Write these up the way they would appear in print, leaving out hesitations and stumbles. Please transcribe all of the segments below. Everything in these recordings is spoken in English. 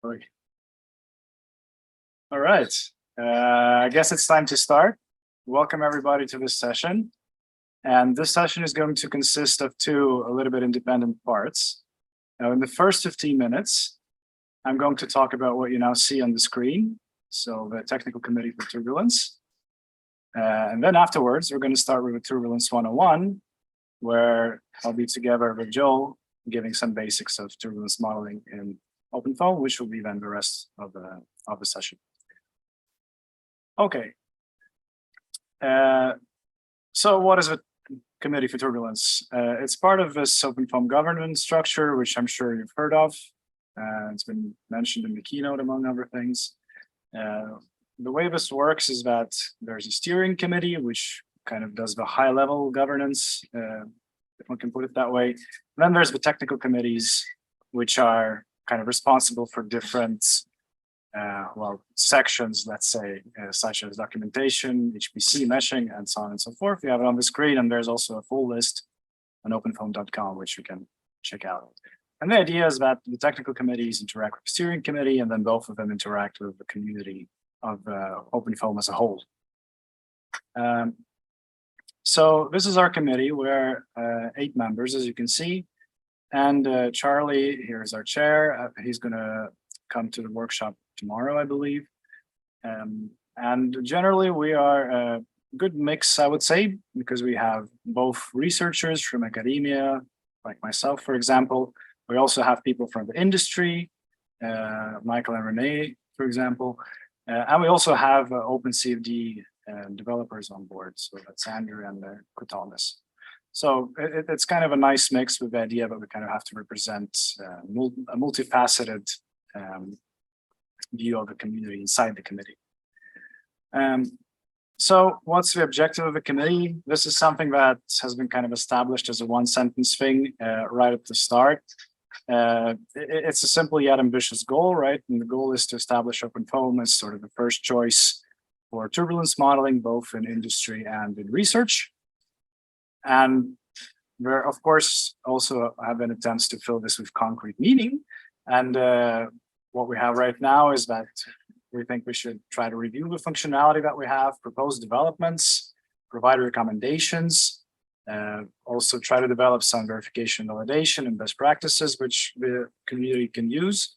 All right. I guess it's time to start. Welcome everybody to this session. And this session is going to consist of two a little bit independent parts. Now, in the first 15 minutes, I'm going to talk about what you now see on the screen. So the Technical Committee for Turbulence. And then afterwards, we're going to start with the Turbulence 101, where I'll be together with Joel, giving some basics of turbulence modeling in OpenFOAM, which will be then the rest of the session. Okay. So what is a Committee for Turbulence? It's part of this OpenFOAM governance structure, which I'm sure you've heard of. It's been mentioned in the keynote, among other things. The way this works is that there's a steering committee, which kind of does the high-level governance, if one can put it that way. And then there's the technical committees, which are kind of responsible for different sections, let's say, such as documentation, HPC, meshing, and so on and so forth. You have it on the screen, and there's also a full list on openfoam.com, which you can check out. And the idea is that the technical committees interact with the steering committee, and then both of them interact with the community of OpenFOAM as a whole. So this is our committee. We're 8 members, as you can see. And Charlie, here's our chair. He's going to come to the workshop tomorrow, I believe. And generally, we are a good mix, I would say, because we have both researchers from academia, like myself, for example. We also have people from the industry, Michael and Renee, for example. And we also have OpenCFD developers on board. So that's Andrew and Kotalis. So it's kind of a nice mix with the idea that we kind of have to represent a multifaceted view of the community inside the committee. So what's the objective of the committee? This is something that has been kind of established as a one-sentence thing right at the start. It's a simple yet ambitious goal, right? And the goal is to establish OpenFOAM as sort of the first choice for turbulence modeling, both in industry and in research. And there, of course, also have been attempts to fill this with concrete meaning. And what we have right now is that we think we should try to review the functionality that we have, propose developments, provide recommendations, also try to develop some verification, validation, and best practices, which the community can use.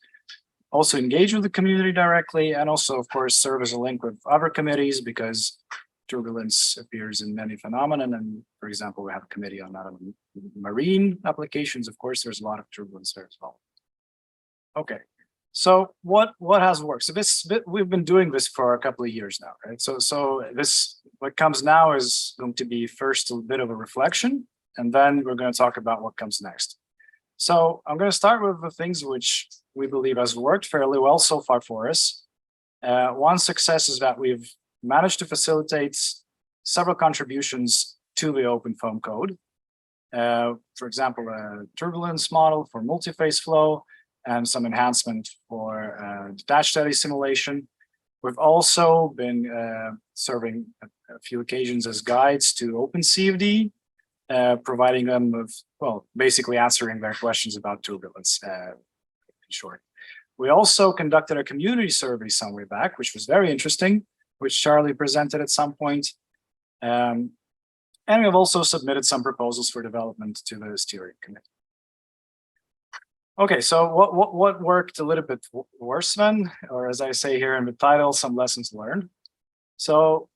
Also engage with the community directly, and also, of course, serve as a link with other committees, because turbulence appears in many phenomena. And for example, we have a committee on marine applications. Of course, there's a lot of turbulence there as well. Okay, so what has worked? So we've been doing this for a couple of years now, right? So this, what comes now is going to be first a bit of a reflection, and then we're going to talk about what comes next. So I'm going to start with the things which we believe has worked fairly well so far for us. One success is that we've managed to facilitate several contributions to the OpenFOAM code. For example, a turbulence model for multi-phase flow, and some enhancement for detached eddy simulation. We've also been serving a few occasions as guides to OpenCFD, providing them with, well, basically answering their questions about turbulence, in short. We also conducted a community survey some way back, which was very interesting, which Charlie presented at some point. And we've also submitted some proposals for development to the steering committee. Okay, so what worked a little bit worse then, or as I say here in the title, some lessons learned. So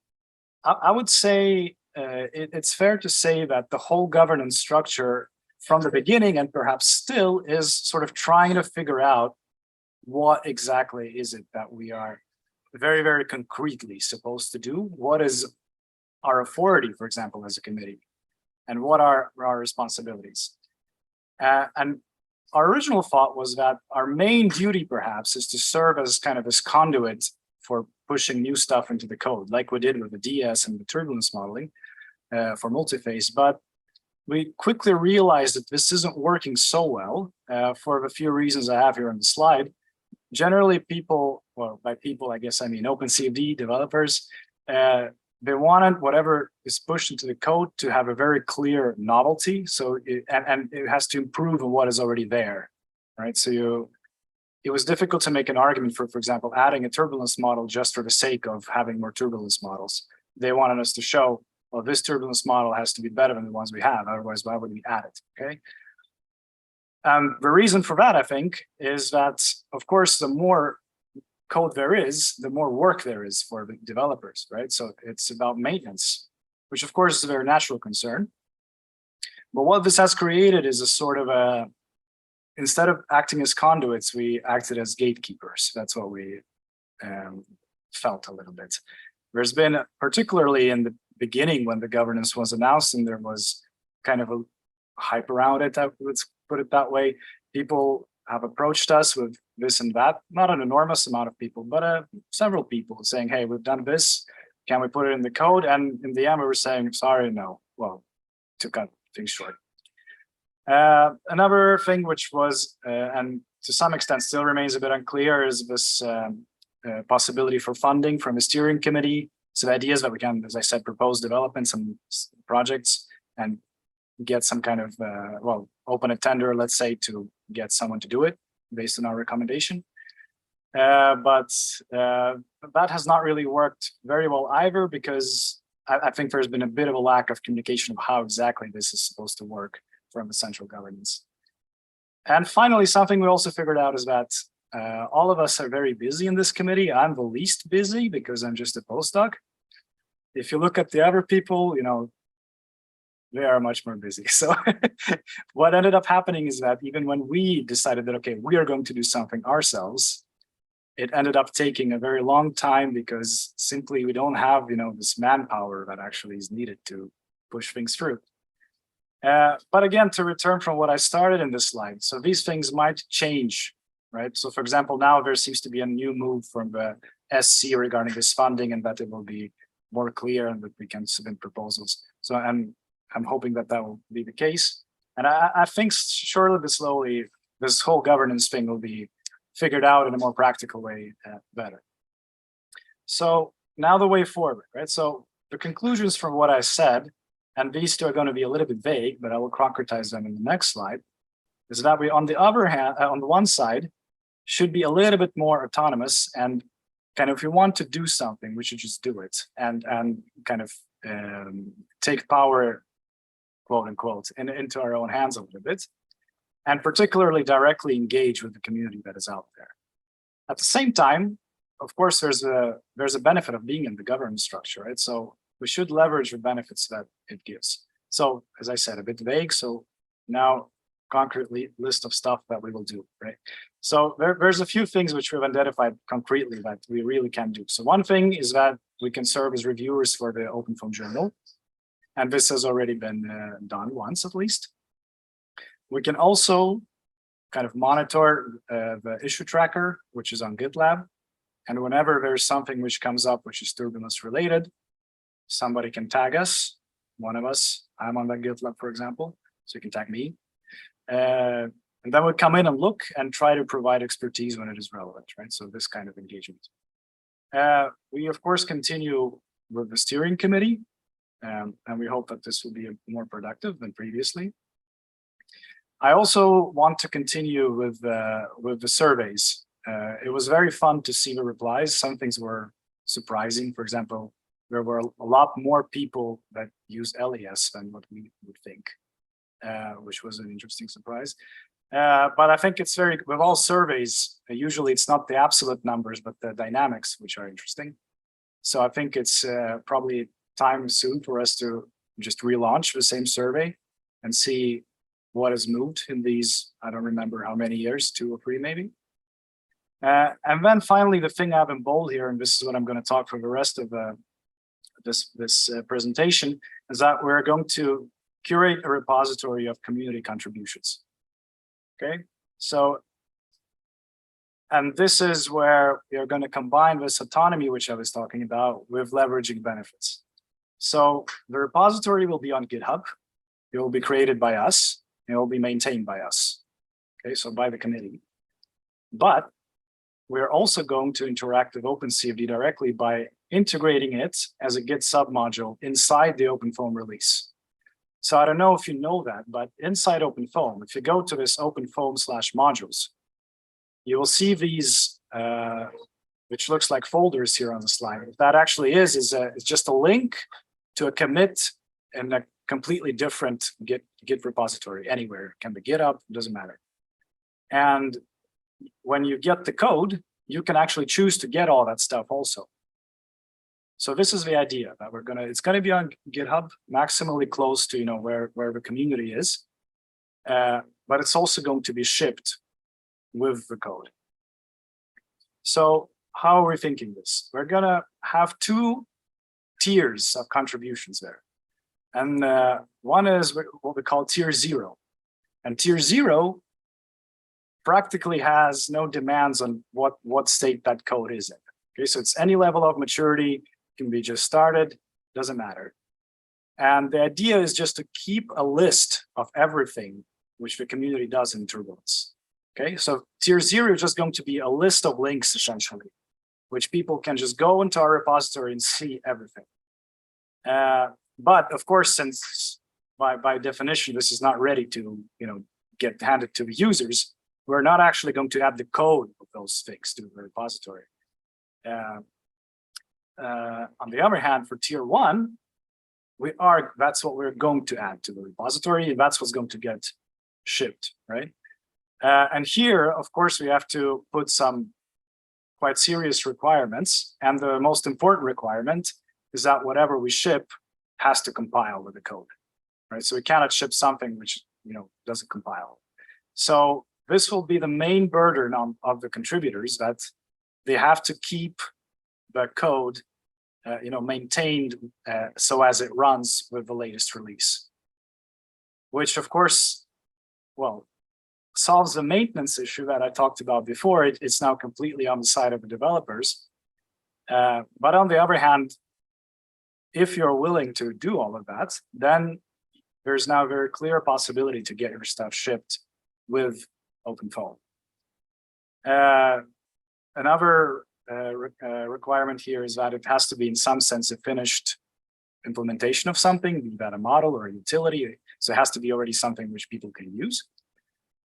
I would say it's fair to say that the whole governance structure from the beginning, and perhaps still, is sort of trying to figure out what exactly is it that we are very, very concretely supposed to do. What is our authority, for example, as a committee, and what are our responsibilities? And our original thought was that our main duty, perhaps, is to serve as kind of this conduit for pushing new stuff into the code, like we did with the DS and the turbulence modeling for multiphase. But we quickly realized that this isn't working so well for the few reasons I have here on the slide. Generally, people, well, by people, I guess I mean OpenCFD developers, they wanted whatever is pushed into the code to have a very clear novelty. So and it has to improve on what is already there, right? So it was difficult to make an argument for example, adding a turbulence model just for the sake of having more turbulence models. They wanted us to show, well, this turbulence model has to be better than the ones we have, otherwise why would we add it, okay? The reason for that, I think, is that, of course, the more code there is, the more work there is for the developers, right? So it's about maintenance, which of course is a very natural concern. But what this has created is a sort of a, instead of acting as conduits, we acted as gatekeepers. That's what we felt a little bit. There's been, particularly in the beginning when the governance was announced and there was kind of a hype around it, let's put it that way, people have approached us with this and that, not an enormous amount of people, but several people saying, hey, we've done this, can we put it in the code? And in the end, we were saying, sorry, no, well, to cut things short. Another thing which was, and to some extent still remains a bit unclear, is this possibility for funding from a steering committee. So the idea is that we can, as I said, propose developments and projects and get some kind of, well, open a tender, let's say, to get someone to do it based on our recommendation. But that has not really worked very well either, because I think there's been a bit of a lack of communication of how exactly this is supposed to work from the central governance. And finally, something we also figured out is that all of us are very busy in this committee. I'm the least busy because I'm just a postdoc. If you look at the other people, you know, they are much more busy. So what ended up happening is that even when we decided that, okay, we are going to do something ourselves, it ended up taking a very long time because simply we don't have, you know, this manpower that actually is needed to push things through. But again, to return from what I started in this slide, so these things might change, right? So for example, now there seems to be a new move from the SC regarding this funding, and that it will be more clear and that we can submit proposals. So I'm hoping that that will be the case. And I think surely but slowly, this whole governance thing will be figured out in a more practical way better. So now the way forward, right? So the conclusions from what I said, and these two are going to be a little bit vague, but I will concretize them in the next slide, is that we, on the other hand, on the one side, should be a little bit more autonomous, and kind of if we want to do something, we should just do it and kind of take power, quote unquote, into our own hands a little bit, and particularly directly engage with the community that is out there. At the same time, of course, there's a benefit of being in the governance structure, right? So we should leverage the benefits that it gives. So as I said, a bit vague. So now concretely list of stuff that we will do, right? So there's a few things which we've identified concretely that we really can do. So one thing is that we can serve as reviewers for the OpenFOAM journal. And this has already been done once at least. We can also kind of monitor the issue tracker, which is on GitLab. And whenever there's something which comes up, which is turbulence related, somebody can tag us, one of us. I'm on that GitLab, for example, so you can tag me. And then we come in and look and try to provide expertise when it is relevant, right? So this kind of engagement. We, of course, continue with the steering committee, and we hope that this will be more productive than previously. I also want to continue with the surveys. It was very fun to see the replies. Some things were surprising. For example, there were a lot more people that use LES than what we would think, which was an interesting surprise. But I think it's very, with all surveys, usually it's not the absolute numbers, but the dynamics, which are interesting. So I think it's probably time soon for us to just relaunch the same survey and see what has moved in these, I don't remember how many years, 2 or 3 maybe. And then finally, the thing I have in bold here, and this is what I'm going to talk for the rest of this presentation, is that we're going to curate a repository of community contributions. Okay, so, and this is where we are going to combine this autonomy, which I was talking about, with leveraging benefits. So the repository will be on GitHub. It will be created by us. It will be maintained by us. Okay, so by the committee. But we're also going to interact with OpenCFD directly by integrating it as a Git submodule inside the OpenFOAM release. So I don't know if you know that, but inside OpenFOAM, if you go to this OpenFOAM/modules, you will see these, which looks like folders here on the slide. What that actually is just a link to a commit in a completely different Git repository anywhere. It can be GitHub, it doesn't matter. And when you get the code, you can actually choose to get all that stuff also. So this is the idea that it's gonna be on GitHub, maximally close to where the community is, but it's also going to be shipped with the code. So how are we thinking this? We're gonna have two tiers of contributions there. And one is what we call tier 0. And tier 0 practically has no demands on what state that code is in. Okay, so it's any level of maturity, can be just started, doesn't matter. And the idea is just to keep a list of everything which the community does in Turbulence. Okay, so tier 0 is just going to be a list of links essentially, which people can just go into our repository and see everything. But of course, since by definition, this is not ready to get handed to the users, we're not actually going to add the code of those things to the repository. On the other hand, for tier 1, that's what we're going to add to the repository, and that's what's going to get shipped, right? And here, of course, we have to put some quite serious requirements. And the most important requirement is that whatever we ship has to compile with the code, right? So we cannot ship something which doesn't compile. So this will be the main burden of the contributors, that they have to keep the code maintained so as it runs with the latest release, which of course, well, solves the maintenance issue that I talked about before. It's now completely on the side of the developers. But on the other hand, if you're willing to do all of that, then there's now a very clear possibility to get your stuff shipped with OpenFOAM. Another requirement here is that it has to be in some sense a finished implementation of something, be that a model or a utility. So it has to be already something which people can use.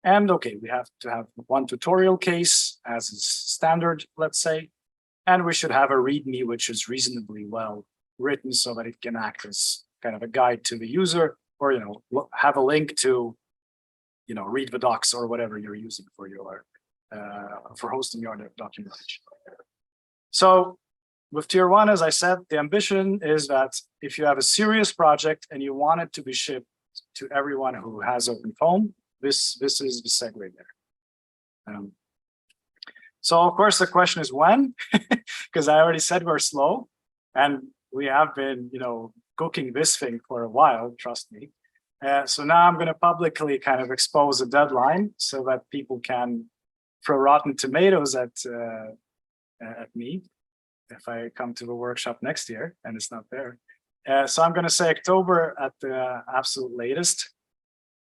And okay, we have to have one tutorial case as is standard, let's say, and we should have a README which is reasonably well written so that it can act as kind of a guide to the user, or have a link to read the docs or whatever you're using for your for hosting your documentation. So with tier 1, as I said, the ambition is that if you have a serious project and you want it to be shipped to everyone who has OpenFOAM, this is the segue there. So of course the question is when, because I already said we're slow, and we have been cooking this thing for a while, trust me. So now I'm going to publicly kind of expose a deadline so that people can throw rotten tomatoes at me if I come to the workshop next year and it's not there. So I'm going to say October at the absolute latest.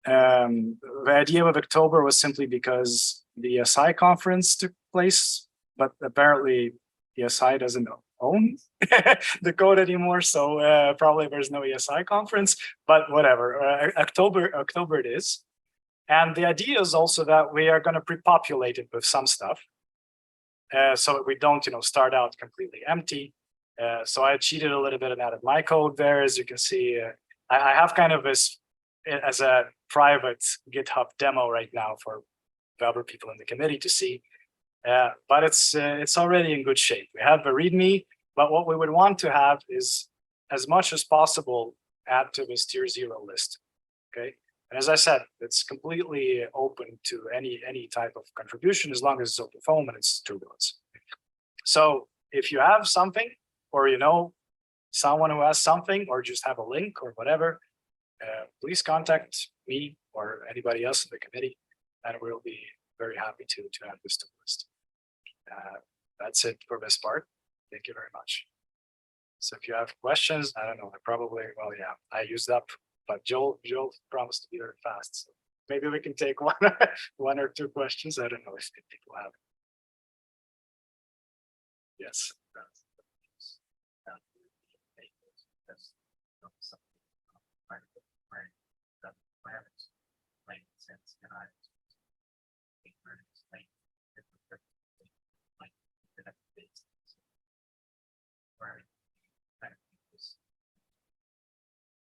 The idea of October was simply because the ESI conference took place, but apparently ESI doesn't own the code anymore, so probably there's no ESI conference, but whatever. October it is. And the idea is also that we are going to pre-populate it with some stuff, so that we don't start out completely empty. So I cheated a little bit and added my code there. As you can see, I have kind of this as a private GitHub demo right now for the other people in the committee to see. But it's already in good shape. We have the README, but what we would want to have is, as much as possible, add to this tier 0 list. Okay, and as I said, it's completely open to any type of contribution as long as it's OpenFOAM and it's Turbulence. So if you have something, or someone who has something, or just have a link or whatever, please contact me or anybody else in the committee, and we'll be very happy to add this to the list. That's it for this part. Thank you very much. So if you have questions, I don't know, I used up, but Joel promised to be very fast. So maybe we can take one or two questions. I don't know if people have. Yes.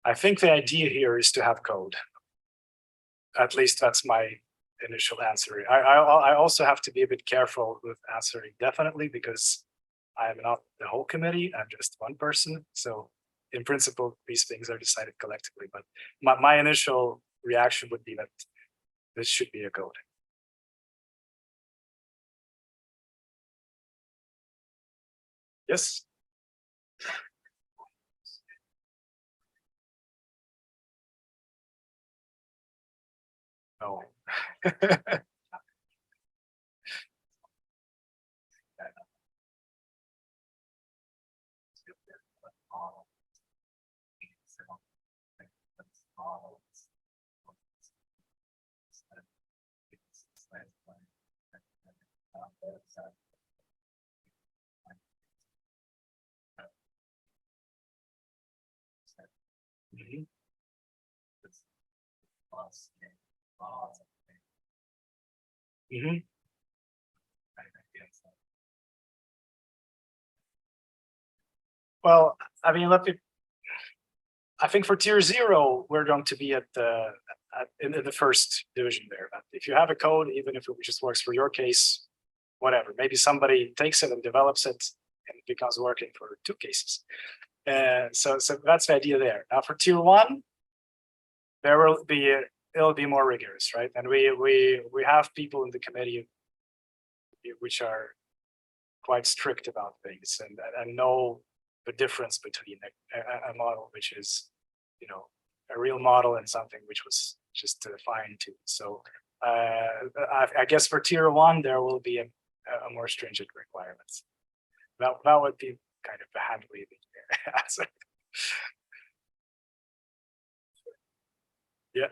I think the idea here is to have code. At least that's my initial answer. I also have to be a bit careful with answering definitely, because I am not the whole committee. I'm just one person. So in principle, these things are decided collectively. But my initial reaction would be that this should be a code. Yes. No. Mhm. Mhm. Well, I mean, I think for tier 0, we're going to be at in the first division there. But if you have a code, even if it just works for your case, whatever, maybe somebody takes it and develops it and it becomes working for 2 cases. So that's the idea there. Now for tier 1, there will be it'll be more rigorous, right? And we have people in the committee which are quite strict about things and know the difference between a model which is, a real model and something which was just fine-tuned. So I guess for tier 1 there will be a more stringent requirements. That would be kind of the hand-waving answer. Yeah.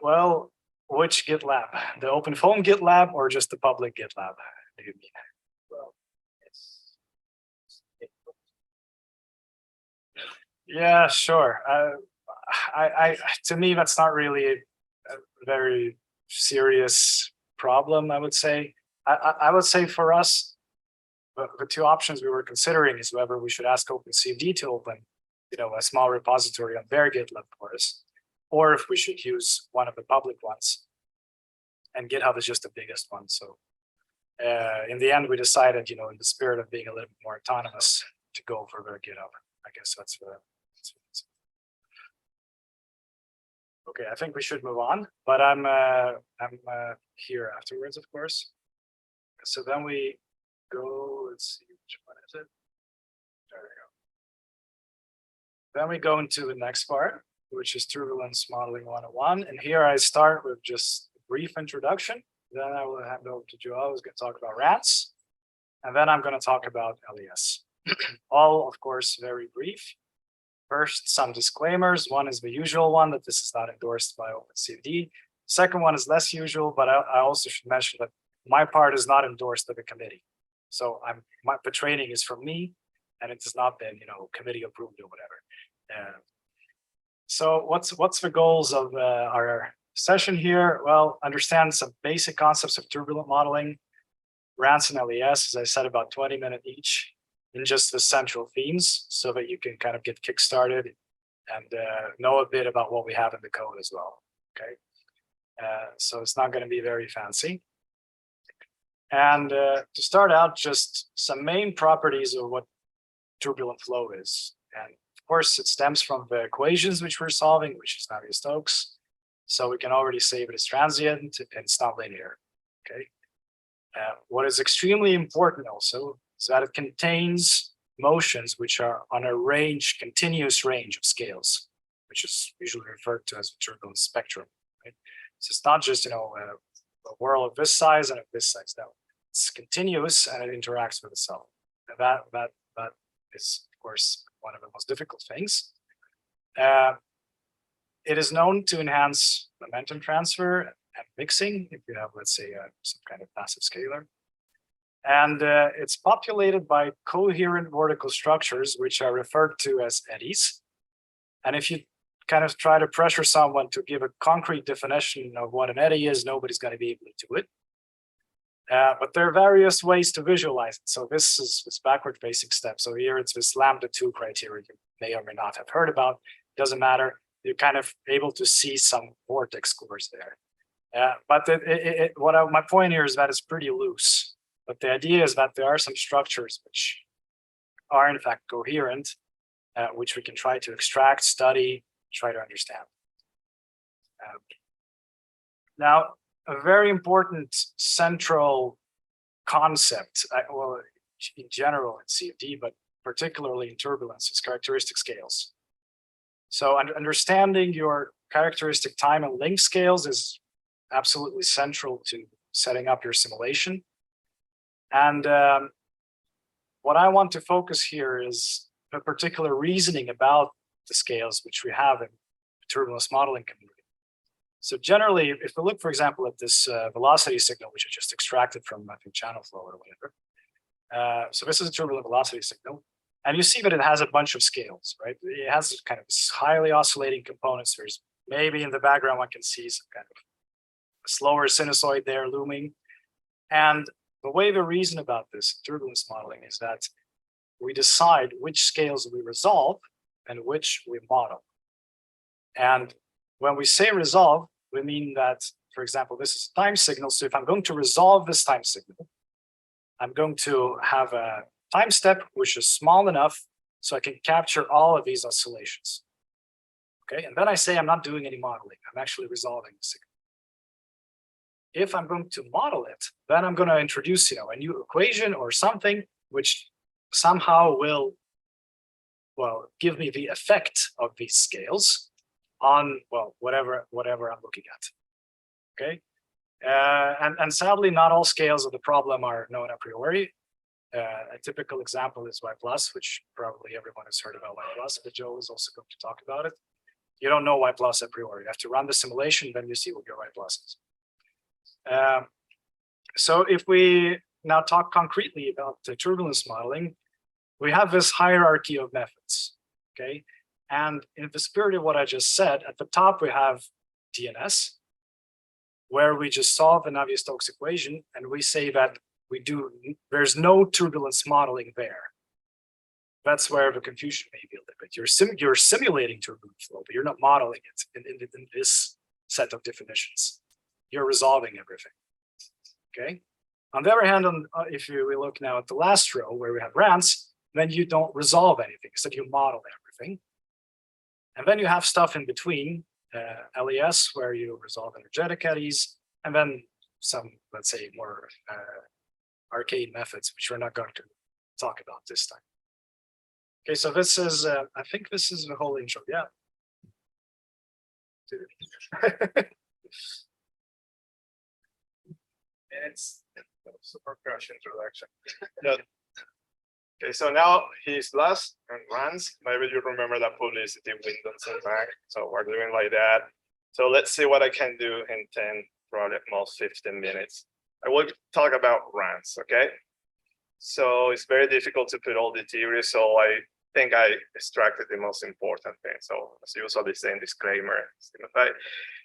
Well, which GitLab? The OpenFOAM GitLab or just the public GitLab? Do you mean? Yeah, sure. To me, that's not really a very serious problem, I would say. I would say for us, the 2 options we were considering is whether we should ask OpenCFD to open, a small repository on their GitLab for us, or if we should use one of the public ones. And GitHub is just the biggest one. So in the end, we decided, in the spirit of being a little bit more autonomous, to go for their GitHub. I guess that's the. Okay, I think we should move on, but I'm here afterwards, of course. So then we go. Let's see, which one is it? There we go. Then we go into the next part, which is Turbulence Modeling 101, and here I start with just a brief introduction. Then I will hand over to Joel, who's going to talk about rants, and then I'm going to talk about LES. All, of course, very brief. First, some disclaimers. One is the usual one, that this is not endorsed by OpenCFD. Second one is less usual, but I also should mention that my part is not endorsed by the committee. So the training is from me, and it has not been, committee approved or whatever. So what's the goals of our session here? Well, understand some basic concepts of turbulent modeling, rants and LES, as I said, about 20 minutes each, in just the central themes, so that you can kind of get kickstarted and know a bit about what we have in the code as well. Okay, so it's not going to be very fancy. And to start out, just some main properties of what turbulent flow is. And of course, it stems from the equations which we're solving, which is Navier-Stokes. So we can already say that it's transient and it's not linear. Okay. What is extremely important also is that it contains motions which are on a continuous range of scales, which is usually referred to as the turbulence spectrum. Right? So it's not just a whirl of this size and of this size. No, it's continuous and it interacts with itself. And that is, of course, one of the most difficult things. It is known to enhance momentum transfer and mixing if you have, let's say, some kind of passive scalar. And it's populated by coherent vortical structures, which are referred to as eddies. And if you kind of try to pressure someone to give a concrete definition of what an eddy is, nobody's going to be able to do it. But there are various ways to visualize it. So this is this backward-facing step. So here it's this lambda 2 criteria you may or may not have heard about. Doesn't matter. You're kind of able to see some vortex cores there. But my point here is that it's pretty loose. But the idea is that there are some structures which are in fact coherent, which we can try to extract, study, try to understand. Now, a very important central concept, well, in general in CFD, but particularly in turbulence, is characteristic scales. So understanding your characteristic time and length scales is absolutely central to setting up your simulation. And what I want to focus here is a particular reasoning about the scales which we have in the turbulence modeling community. So generally, if we look, for example, at this velocity signal, which I just extracted from, I think, channel flow or whatever. So this is a turbulent velocity signal. And you see that it has a bunch of scales, right? It has kind of highly oscillating components. There's maybe in the background, one can see some kind of a slower sinusoid there looming. And the way we reason about this turbulence modeling is that we decide which scales we resolve and which we model. And when we say resolve, we mean that, for example, this is a time signal. So if I'm going to resolve this time signal, I'm going to have a time step which is small enough so I can capture all of these oscillations. Okay, and then I say I'm not doing any modeling. I'm actually resolving the signal. If I'm going to model it, then I'm going to introduce, a new equation or something which somehow will, well, give me the effect of these scales on, well, whatever I'm looking at. Okay, and sadly, not all scales of the problem are known a priori. A typical example is Y+, which probably everyone has heard about Y+, but Joe is also going to talk about it. You don't know Y+ a priori. You have to run the simulation, then you see what your Y+ is. So if we now talk concretely about the turbulence modeling, we have this hierarchy of methods, okay? And in the spirit of what I just said, at the top we have DNS, where we just solve the Navier-Stokes equation, and we say that there's no turbulence modeling there. That's where the confusion may be a little bit. You're simulating turbulent flow, but you're not modeling it in this set of definitions. You're resolving everything, okay? On the other hand, if we look now at the last row where we have RANS, then you don't resolve anything, so you model everything. And then you have stuff in between, LES, where you resolve energetic eddies, and then some, let's say, more arcade methods, which we're not going to talk about this time. Okay, so this is, I think this is the whole intro, yeah. It's a super crush introduction. Okay, so now he's last and runs. Maybe you remember that publicity Windows and Mac. So we're doing like that. So let's see what I can do in 10, probably at most 15 minutes. I will talk about runs, okay? So it's very difficult to put all the theories. So I think I extracted the most important thing. So as usual, the same disclaimer.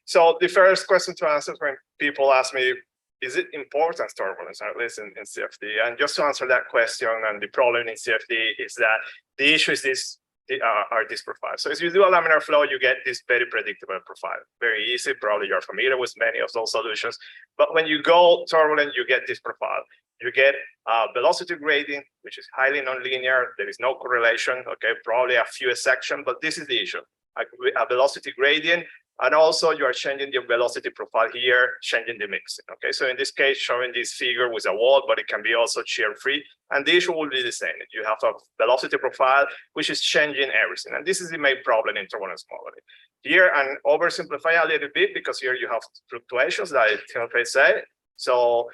So the first question to answer when people ask me, is it important turbulence, at least in CFD? And just to answer that question, and the problem in CFD is that the issue is this profile. So if you do a laminar flow, you get this very predictable profile. Very easy, probably you're familiar with many of those solutions. But when you go turbulent, you get this profile. You get a velocity gradient, which is highly nonlinear. There is no correlation, okay? Probably a few exceptions, but this is the issue. A velocity gradient. And also you are changing the velocity profile here, changing the mixing, okay? So in this case, showing this figure with a wall, but it can be also shear free. And the issue will be the same. You have a velocity profile, which is changing everything. And this is the main problem in turbulence modeling. Here, and oversimplify a little bit, because here you have fluctuations that Timofey said. So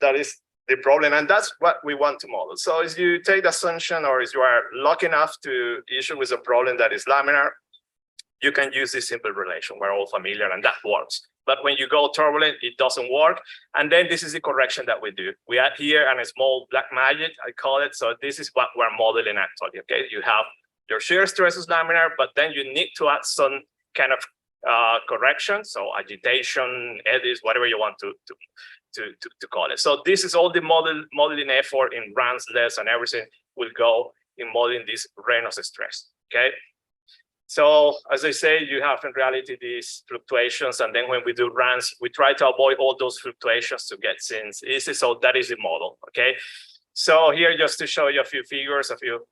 that is the problem, and that's what we want to model. So if you take the assumption, or if you are lucky enough to issue with a problem that is laminar, you can use this simple relation. We're all familiar, and that works. But when you go turbulent, it doesn't work. And then this is the correction that we do. We add here a small black magic, I call it. So this is what we're modeling actually, okay? You have your shear stress is laminar, but then you need to add some kind of correction, so agitation, eddies, whatever you want to call it. So this is all the modeling effort in runs, less, and everything will go in modeling this Reynolds stress. Okay. So as I say, you have in reality these fluctuations, and then when we do runs, we try to avoid all those fluctuations to get scenes easy. So that is the model. Okay. So here, just to show you a few figures, a few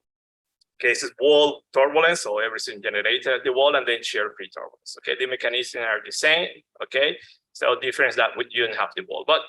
cases, wall turbulence, so everything generated at the wall, and then shear free turbulence. Okay, the mechanisms are the same. Okay, so difference that you don't have the wall, but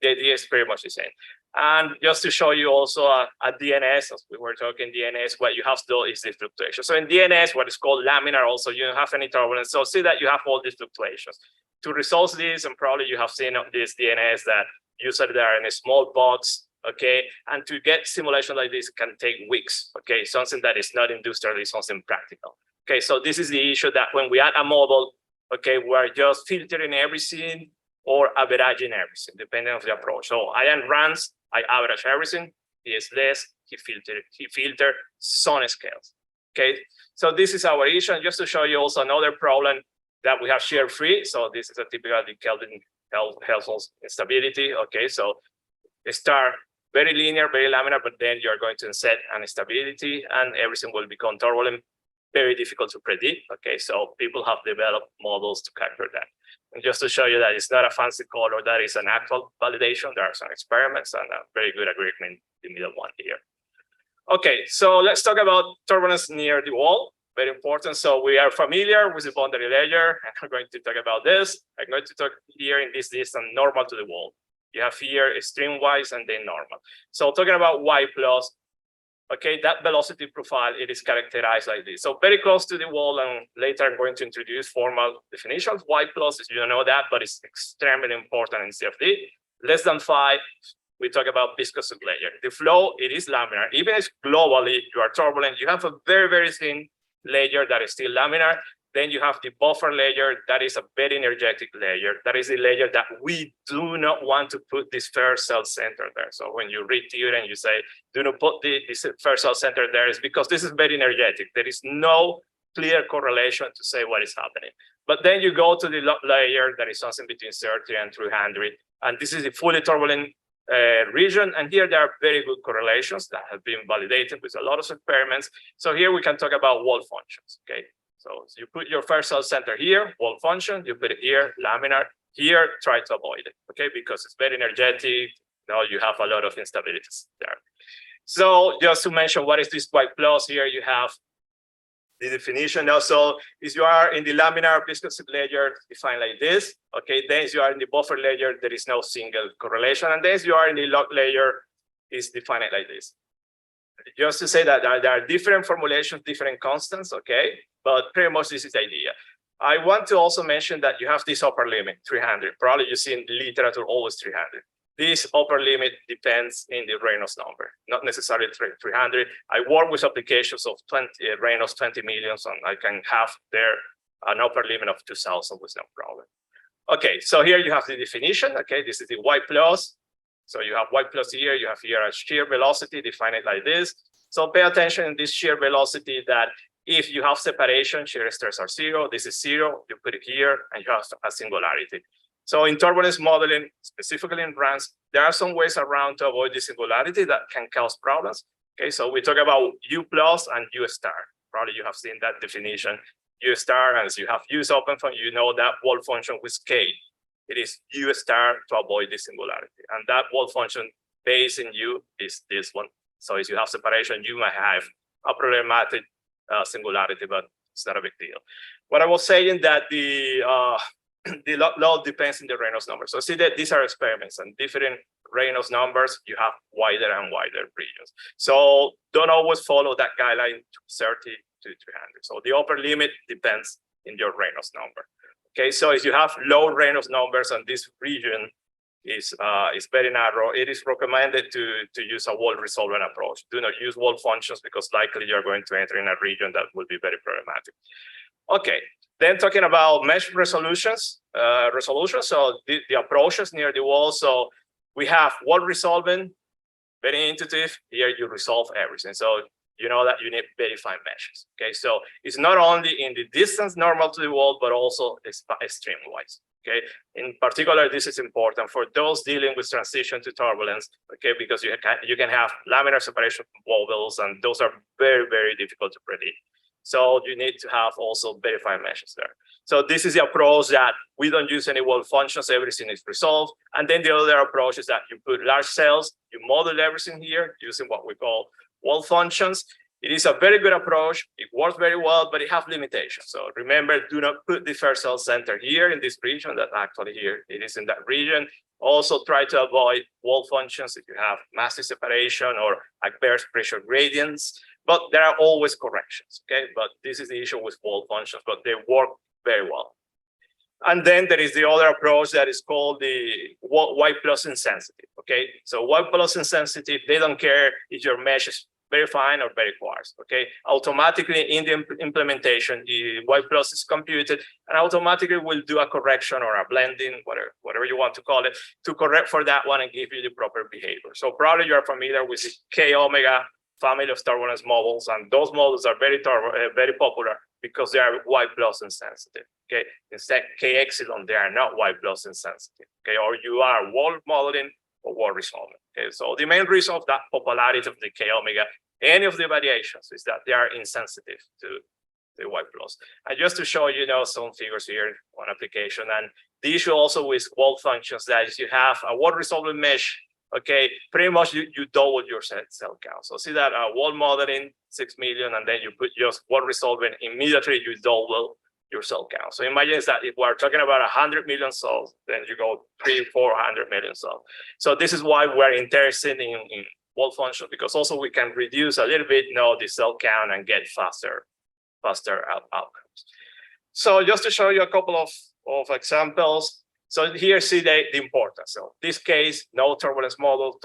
the idea is pretty much the same. And just to show you also a DNS, as we were talking DNS, what you have to do is the fluctuation. So in DNS, what is called laminar, also you don't have any turbulence. So see that you have all these fluctuations. To resolve this, and probably you have seen this DNS that usually they are in a small box. Okay, and to get simulation like this can take weeks. Okay, something that is not industrial is something practical. Okay, so this is the issue that when we add a model, okay, we're just filtering everything or averaging everything, depending on the approach. So I am runs, I average everything. He is less, he filtered some scales. Okay, so this is our issue. And just to show you also another problem that we have shear free. So this is a typical Kelvin-Helmholtz instability. Okay, so start very linear, very laminar, but then you're going to set an instability and everything will become turbulent, very difficult to predict. Okay, so people have developed models to capture that. And just to show you that it's not a fancy color, that is an actual validation. There are some experiments and a very good agreement in the middle one here. Okay, so let's talk about turbulence near the wall. Very important. So we are familiar with the boundary layer, and I'm going to talk about this. I'm going to talk here in this distance normal to the wall. You have here streamwise and then normal. So talking about y plus, okay, that velocity profile, it is characterized like this. So very close to the wall, and later I'm going to introduce formal definitions. Y plus, you don't know that, but it's extremely important in CFD. Less than 5, we talk about viscous layer. The flow, it is laminar. Even if globally you are turbulent, you have a very, very thin layer that is still laminar. Then you have the buffer layer, that is a very energetic layer. That is the layer that we do not want to put this first cell center there. So when you read theory and you say, do not put this first cell center there, is because this is very energetic. There is no clear correlation to say what is happening. But then you go to the layer that is something between 30 and 300. And this is the fully turbulent region. And here there are very good correlations that have been validated with a lot of experiments. So here we can talk about wall functions, okay? So you put your first cell center here, wall function, you put it here, laminar, here, try to avoid it, okay? Because it's very energetic, now you have a lot of instabilities there. So just to mention what is this Y plus, here you have the definition. Also, if you are in the laminar viscous layer, defined like this, okay? Then if you are in the buffer layer, there is no single correlation. And then if you are in the log layer, is defined like this. Just to say that there are different formulations, different constants, okay? But pretty much this is the idea. I want to also mention that you have this upper limit, 300. Probably you see in the literature always 300. This upper limit depends in the Reynolds number, not necessarily 300. I work with applications of 20 Reynolds 20 millions, and I can have there an upper limit of 2000 with no problem. Okay, so here you have the definition. Okay, this is the Y plus. So you have Y plus here, you have here a shear velocity, define it like this. So pay attention in this shear velocity that if you have separation, shear stress are 0, this is 0, you put it here, and you have a singularity. So in turbulence modeling, specifically in runs, there are some ways around to avoid this singularity that can cause problems. Okay, so we talk about U plus and U star. Probably you have seen that definition. U star, as you have used OpenFOAM, you know that wall function with K. It is U star to avoid this singularity. And that wall function based in U is this one. So if you have separation, you might have a problematic singularity, but it's not a big deal. What I was saying that the load depends on the Reynolds number. So see that these are experiments, and different Reynolds numbers, you have wider and wider regions. So don't always follow that guideline 30 to 300. So the upper limit depends in your Reynolds number. Okay, so if you have low Reynolds numbers and this region is very narrow, it is recommended to use a wall resolving approach. Do not use wall functions because likely you're going to enter in a region that will be very problematic. Okay, then talking about mesh resolutions. So the approaches near the wall. So we have wall resolving, very intuitive. Here you resolve everything. So you know that you need very fine meshes. Okay, so it's not only in the distance normal to the wall, but also extreme wise. Okay, in particular, this is important for those dealing with transition to turbulence. Okay, because you can have laminar separation wobbles, and those are very, very difficult to predict. So you need to have also very fine meshes there. So this is the approach that we don't use any wall functions, everything is resolved. And then the other approach is that you put large cells, you model everything here using what we call wall functions. It is a very good approach. It works very well, but it has limitations. So remember, do not put the first cell center here in this region. That actually here it is in that region. Also try to avoid wall functions if you have massive separation or adverse pressure gradients. But there are always corrections, okay? But this is the issue with wall functions, but they work very well. And then there is the other approach that is called the white plus insensitive, okay? So white plus insensitive, they don't care if your mesh is very fine or very coarse, okay? Automatically in the implementation, the white plus is computed and automatically will do a correction or a blending, whatever you want to call it, to correct for that one and give you the proper behavior. So probably you're familiar with the K omega family of turbulence models, and those models are very popular because they are white plus insensitive. Okay, instead K epsilon, they are not white plus insensitive. Okay, or you are wall modeling or wall resolving. Okay, so the main reason of that popularity of the K omega, any of the variations, is that they are insensitive to the white plus. And just to show you, some figures here on application, and the issue also with wall functions that is you have a wall resolving mesh. Okay, pretty much you double your cell count. So see that wall modeling 6 million, and then you put just wall resolving, immediately you double your cell count. So imagine that if we're talking about 100 million cells, then you go 300-400 million cells. So this is why we're interested in wall function, because also we can reduce a little bit, the cell count and get faster outcomes. So just to show you a couple of examples. So here see the importance. So this case, no turbulence model.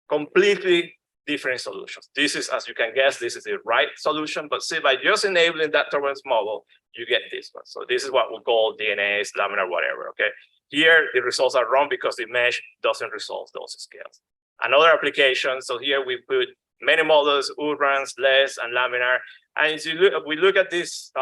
Completely different solutions. This is, as you can guess, this is the right solution, but see, by just enabling that turbulence model, you get this one. So this is what we call DNAs, laminar, whatever, okay? Here, the results are wrong because the mesh doesn't resolve those scales. Another application, so here we put many models, Urans, LES, and laminar. And if we look at these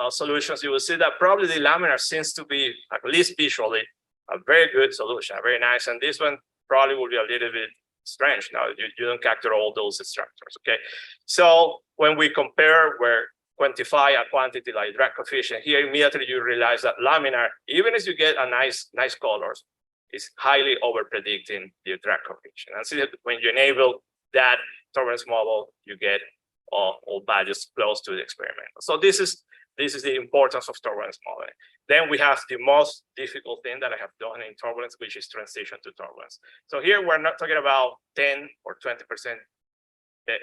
solutions, you will see that probably the laminar seems to be, at least visually, a very good solution, very nice. And this one probably will be a little bit strange. Now, you don't capture all those structures, okay? So when we compare, where quantify a quantity like drag coefficient, here immediately you realize that laminar, even as you get a nice colors, is highly over predicting the drag coefficient. And see that when you enable that turbulence model, you get all values close to the experiment. So this is the importance of turbulence modeling. Then we have the most difficult thing that I have done in turbulence, which is transition to turbulence. So here we're not talking about 10 or 20%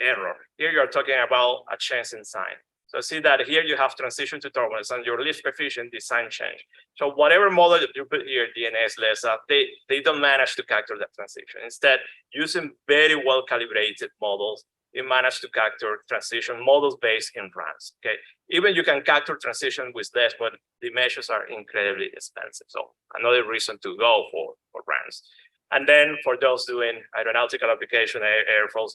error. Here you're talking about a change in sign. So see that here you have transition to turbulence and your lift coefficient design change. So whatever model that you put here, DNS, LESA, they don't manage to capture that transition. Instead, using very well calibrated models, you manage to capture transition models based in RANs. Okay, even you can capture transition with less, but the measures are incredibly expensive. So another reason to go for RANs. And then for those doing aeronautical application, airfoils,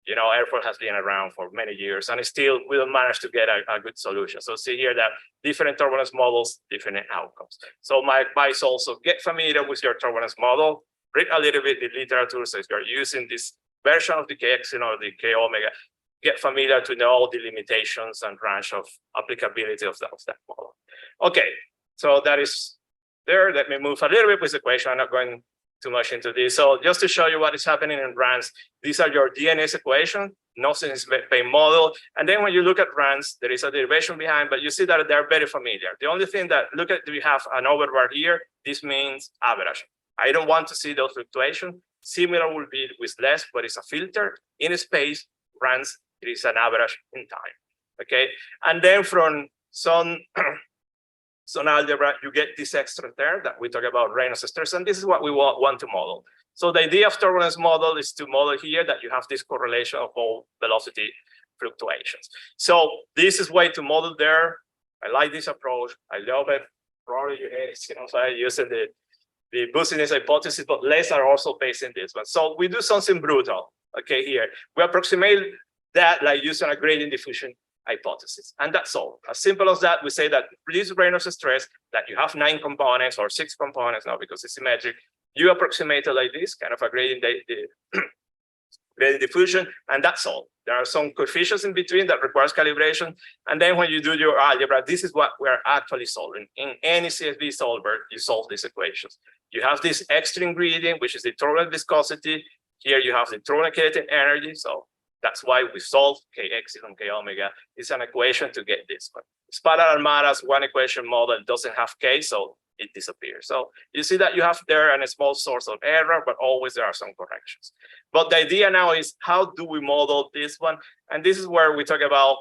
airfoil has been around for many years, and still we don't manage to get a good solution. So see here that different turbulence models, different outcomes. So my advice also, get familiar with your turbulence model, read a little bit the literature. So if you're using this version of the KX or the K omega, get familiar to know the limitations and range of applicability of that model. Okay, so that is there. Let me move a little bit with the equation. I'm not going too much into this. So just to show you what is happening in RANs, these are your DNS equation, no sinus-based model. And then when you look at RANs, there is a derivation behind, but you see that they're very familiar. The only thing that, we have an overbar here. This means average. I don't want to see those fluctuations. Similar will be with less, but it's a filter in space. RANs, it is an average in time. Okay, and then from some algebra, you get this extra term that we talk about Reynolds stress, and this is what we want to model. So the idea of turbulence model is to model here that you have this correlation of all velocity fluctuations. So this is way to model there. I like this approach. I love it. Probably you hate it, so I use it. The boostiness hypothesis, but less are also based in this one. So we do something brutal, okay, here. We approximate that like using a gradient diffusion hypothesis. And that's all. As simple as that, we say that this Reynolds stress that you have 9 components or 6 components now because it's symmetric, you approximate it like this, kind of a gradient diffusion, and that's all. There are some coefficients in between that requires calibration. And then when you do your algebra, this is what we're actually solving. In any CSV solver, you solve these equations. You have this extra ingredient, which is the turbulent viscosity. Here you have the turbulent kinetic energy. So that's why we solve K epsilon, K omega. It's an equation to get this one. Spiral Armada's one equation model doesn't have K, so it disappears. So you see that you have there a small source of error, but always there are some corrections. But the idea now is how do we model this one? And this is where we talk about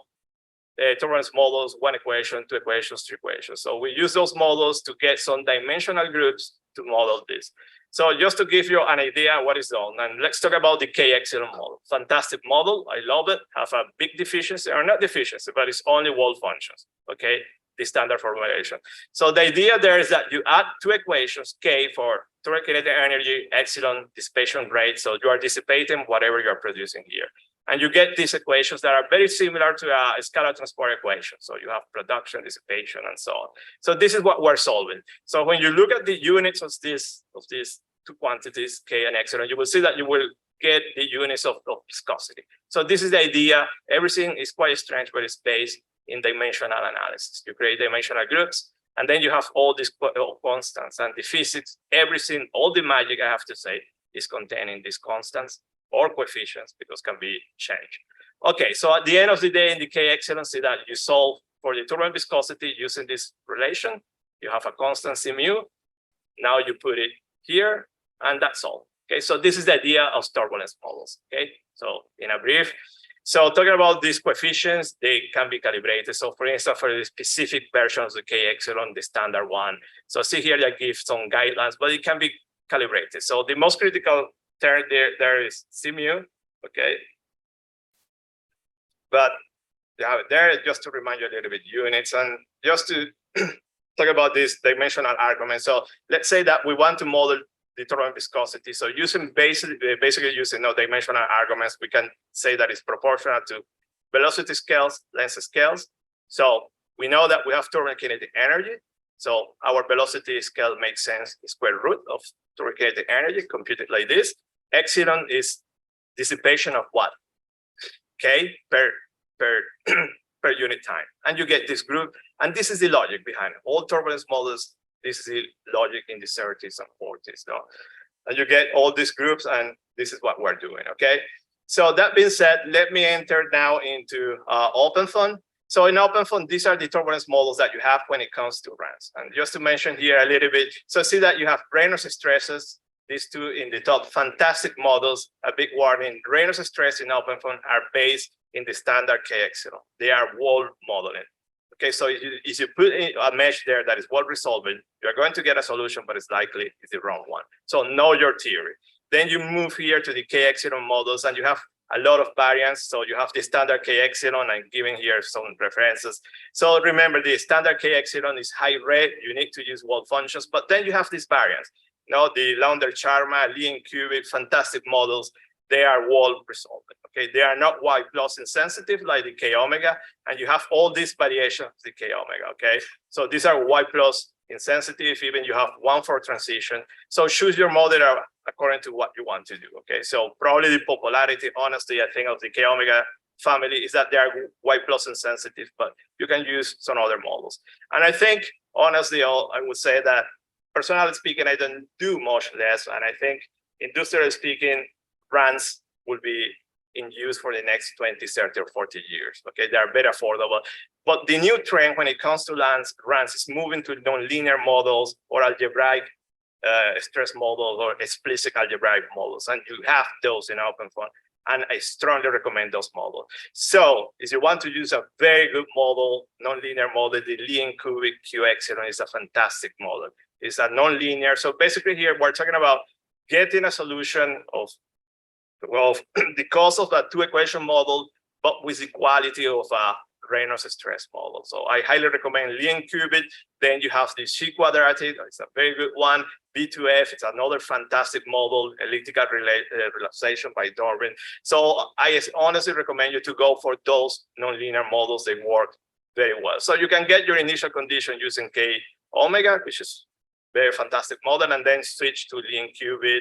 turbulence models, 1 equation, 2 equations, 3 equations. So we use those models to get some dimensional groups to model this. So just to give you an idea what is done, and let's talk about the K epsilon model. Fantastic model, I love it. Have a big deficiency, or not deficiency, but it's only wall functions, okay? The standard formulation. So the idea there is that you add 2 equations, K for turbulent kinetic energy, epsilon dissipation rate. So you are dissipating whatever you're producing here. And you get these equations that are very similar to a scalar transport equation. So you have production, dissipation, and so on. So this is what we're solving. So when you look at the units of these 2 quantities, K and epsilon, you will see that you will get the units of viscosity. So this is the idea. Everything is quite strange, but it's based in dimensional analysis. You create dimensional groups, and then you have all these constants and the physics, everything, all the magic, I have to say, is contained in these constants or coefficients because can be changed. Okay, so at the end of the day, in the K epsilon, see that you solve for the turbulent viscosity using this relation. You have a constant C mu. Now you put it here, and that's all. Okay, so this is the idea of turbulence models. Okay, so in a brief, so talking about these coefficients, they can be calibrated. So for instance, for the specific version of the K epsilon, the standard one. So see here, I give some guidelines, but it can be calibrated. So the most critical term there is C mu, okay? But yeah, there, just to remind you a little bit, units, and just to talk about this dimensional argument. So let's say that we want to model the turbulent viscosity. So using basically using no dimensional arguments, we can say that it's proportional to velocity scales, length scales. So we know that we have turbulent kinetic energy. So our velocity scale makes sense, the square root of turbulent kinetic energy, computed like this. Epsilon is dissipation of what? K per unit time. And you get this group. And this is the logic behind it. All turbulence models, this is the logic in the 30s and 40s. No? And you get all these groups, and this is what we're doing, okay? So that being said, let me enter now into OpenFOAM. So in OpenFOAM, these are the turbulence models that you have when it comes to RANs. And just to mention here a little bit, so see that you have Reynolds stresses, these 2 in the top, fantastic models. A big warning, Reynolds stress in OpenFOAM are based in the standard K epsilon. They are wall modeling. Okay, so if you put a mesh there that is wall resolving, you're going to get a solution, but it's likely it's the wrong one. So know your theory. Then you move here to the K epsilon models, and you have a lot of variants. So you have the standard K epsilon. I'm giving here some references. So remember, the standard K epsilon is high red. You need to use wall functions, but then you have these variants. Now the Launder-Sharma, Lee and Cubic, fantastic models. They are wall resolving. Okay, they are not Y plus insensitive like the K omega, and you have all these variations of the K omega. Okay, so these are Y plus insensitive. Even you have 1 for transition. So choose your model according to what you want to do. Okay, so probably the popularity, honestly, I think of the K omega family is that they are Y plus insensitive, but you can use some other models. And I think, honestly, I would say that personally speaking, I don't do much less, and I think industrially speaking, RANs will be in use for the next 20, 30, or 40 years. Okay, they are very affordable. But the new trend when it comes to RANs is moving to nonlinear models or algebraic stress models or explicit algebraic models. And you have those in OpenFOAM. And I strongly recommend those models. So if you want to use a very good model, nonlinear model, the Lee and Cubic Q epsilon is a fantastic model. It's a nonlinear. So basically here, we're talking about getting a solution of, well, the cost of a 2 equation model, but with the quality of a Reynolds stress model. So I highly recommend Lean Qubit. Then you have the Chi quadratic, it's a very good one. B2F, it's another fantastic model, elliptical relaxation by Darwin. So I honestly recommend you to go for those nonlinear models. They work very well. So you can get your initial condition using K omega, which is very fantastic model, and then switch to Lean Qubit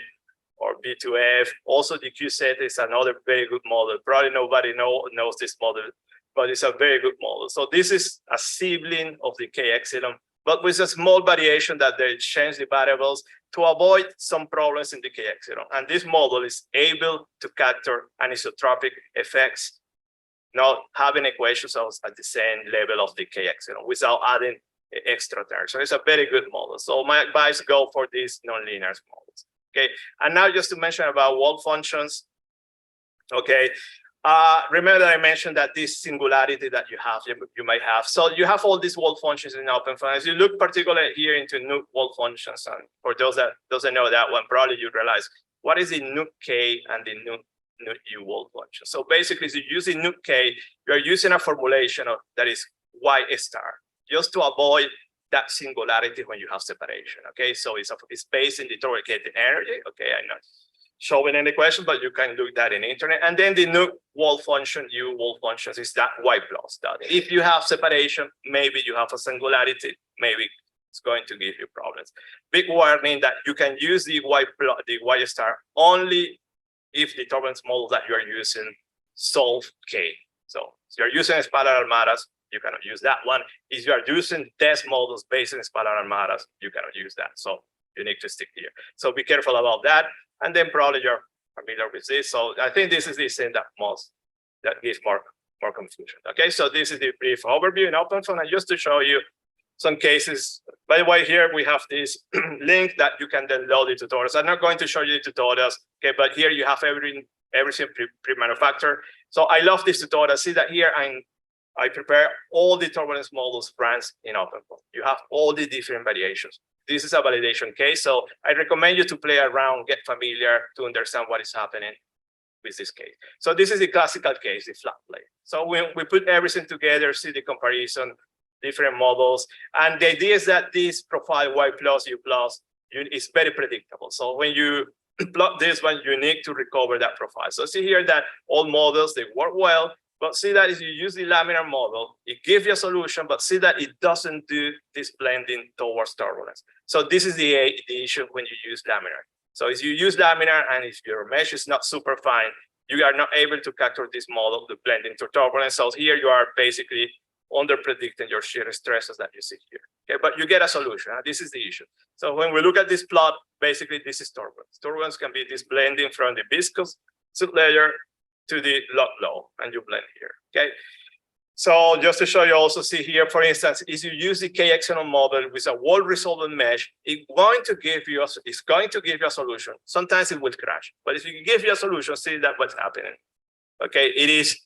or B2F. Also, the QSET is another very good model. Probably nobody knows this model, but it's a very good model. So this is a sibling of the K epsilon, but with a small variation that they change the variables to avoid some problems in the K epsilon. And this model is able to capture anisotropic effects, not having equations at the same level of the K epsilon without adding extra terms. So it's a very good model. So my advice, go for these nonlinear models. Okay, and now just to mention about wall functions. Okay, remember that I mentioned that this singularity that you have, you might have. So you have all these wall functions in OpenFOAM. As you look particularly here into nuke wall functions, and for those that doesn't know that one, probably you realize what is the nuke K and the nuke U wall function. So basically, if you're using nuke K, you're using a formulation that is Y star, just to avoid that singularity when you have separation. Okay, so it's based in the torque-gated energy. Okay, I'm not showing any question, but you can look that in the internet. And then the nuke wall function, U wall functions, is that Y plus dot. If you have separation, maybe you have a singularity, maybe it's going to give you problems. Big warning that you can use the Y star only if the turbulence model that you're using solve K. So if you're using spiral armadas, you cannot use that one. If you are using test models based on spiral armadas, you cannot use that. So you need to stick here. So be careful about that. And then probably you're familiar with this. So I think this is the thing that gives more confusion. Okay, so this is the brief overview in OpenFOAM. And just to show you some cases, by the way, here we have this link that you can download the tutorials. I'm not going to show you the tutorials, okay, but here you have everything pre-manufactured. So I love this tutorial. See that here I prepare all the turbulence models brands in OpenFOAM. You have all the different variations. This is a validation case, so I recommend you to play around, get familiar to understand what is happening with this case. So this is the classical case, the flat plate. So we put everything together, see the comparison, different models, and the idea is that this profile Y plus, U plus is very predictable. So when you plot this one, you need to recover that profile. So see here that all models, they work well. But see that if you use the laminar model, it gives you a solution, but see that it doesn't do this blending towards turbulence. So this is the issue when you use laminar. So if you use laminar and if your mesh is not super fine, you are not able to capture this model, the blending to turbulence. So here you are basically under predicting your shear stresses that you see here. Okay, but you get a solution. This is the issue. So when we look at this plot, basically this is turbulence. Turbulence can be this blending from the viscous sublayer to the log low, and you blend here. Okay, so just to show you, also see here, for instance, if you use the K epsilon model with a wall resolvent mesh, it's going to give you a solution. Sometimes it will crash, but if you give you a solution, see that what's happening. Okay, it is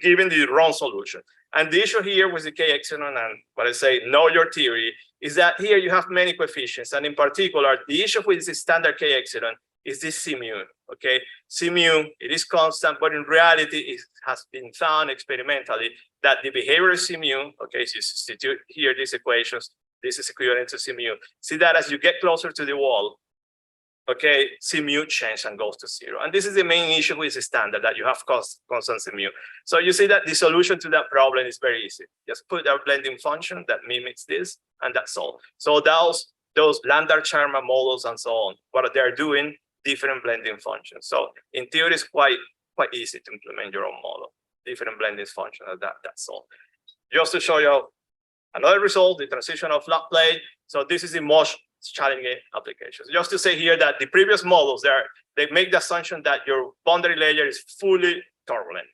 giving the wrong solution. And the issue here with the K epsilon and what I say, know your theory, is that here you have many coefficients, and in particular, the issue with the standard K epsilon is this C mu. Okay, C mu, it is constant, but in reality, it has been found experimentally that the behavior of C mu, okay, so you substitute here these equations, this is equivalent to C mu. See that as you get closer to the wall, okay, C mu changes and goes to 0. And this is the main issue with the standard, that you have constant C mu. So you see that the solution to that problem is very easy. Just put a blending function that mimics this, and that's all. So those Landau-Charman models and so on, what they're doing, different blending functions. So in theory, it's quite easy to implement your own model, different blending functions. That's all. Just to show you another result, the transition of flat plate. So this is the most challenging applications. Just to say here that the previous models, they make the assumption that your boundary layer is fully turbulent.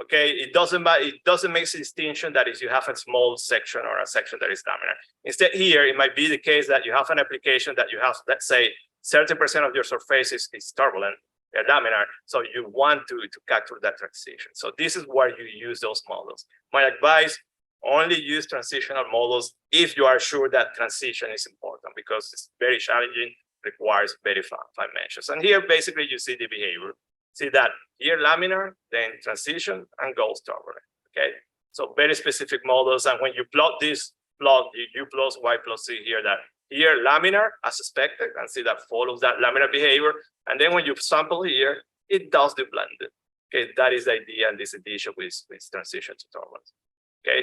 Okay, it doesn't make a distinction that if you have a small section or a section that is laminar. Instead, here it might be the case that you have an application that you have, let's say, 30% of your surface is turbulent, laminar, so you want to capture that transition. So this is where you use those models. My advice, only use transitional models if you are sure that transition is important, because it's very challenging, requires very fine measures. And here, basically, you see the behavior. See that here laminar, then transition, and goes turbulent. Okay, So very specific models. And when you plot this plot, U plus Y plus C here, that here laminar as expected, and see that follows that laminar behavior. And then when you sample here, it does the blended. Okay, that is the idea and this edition with transition to turbulence. Okay,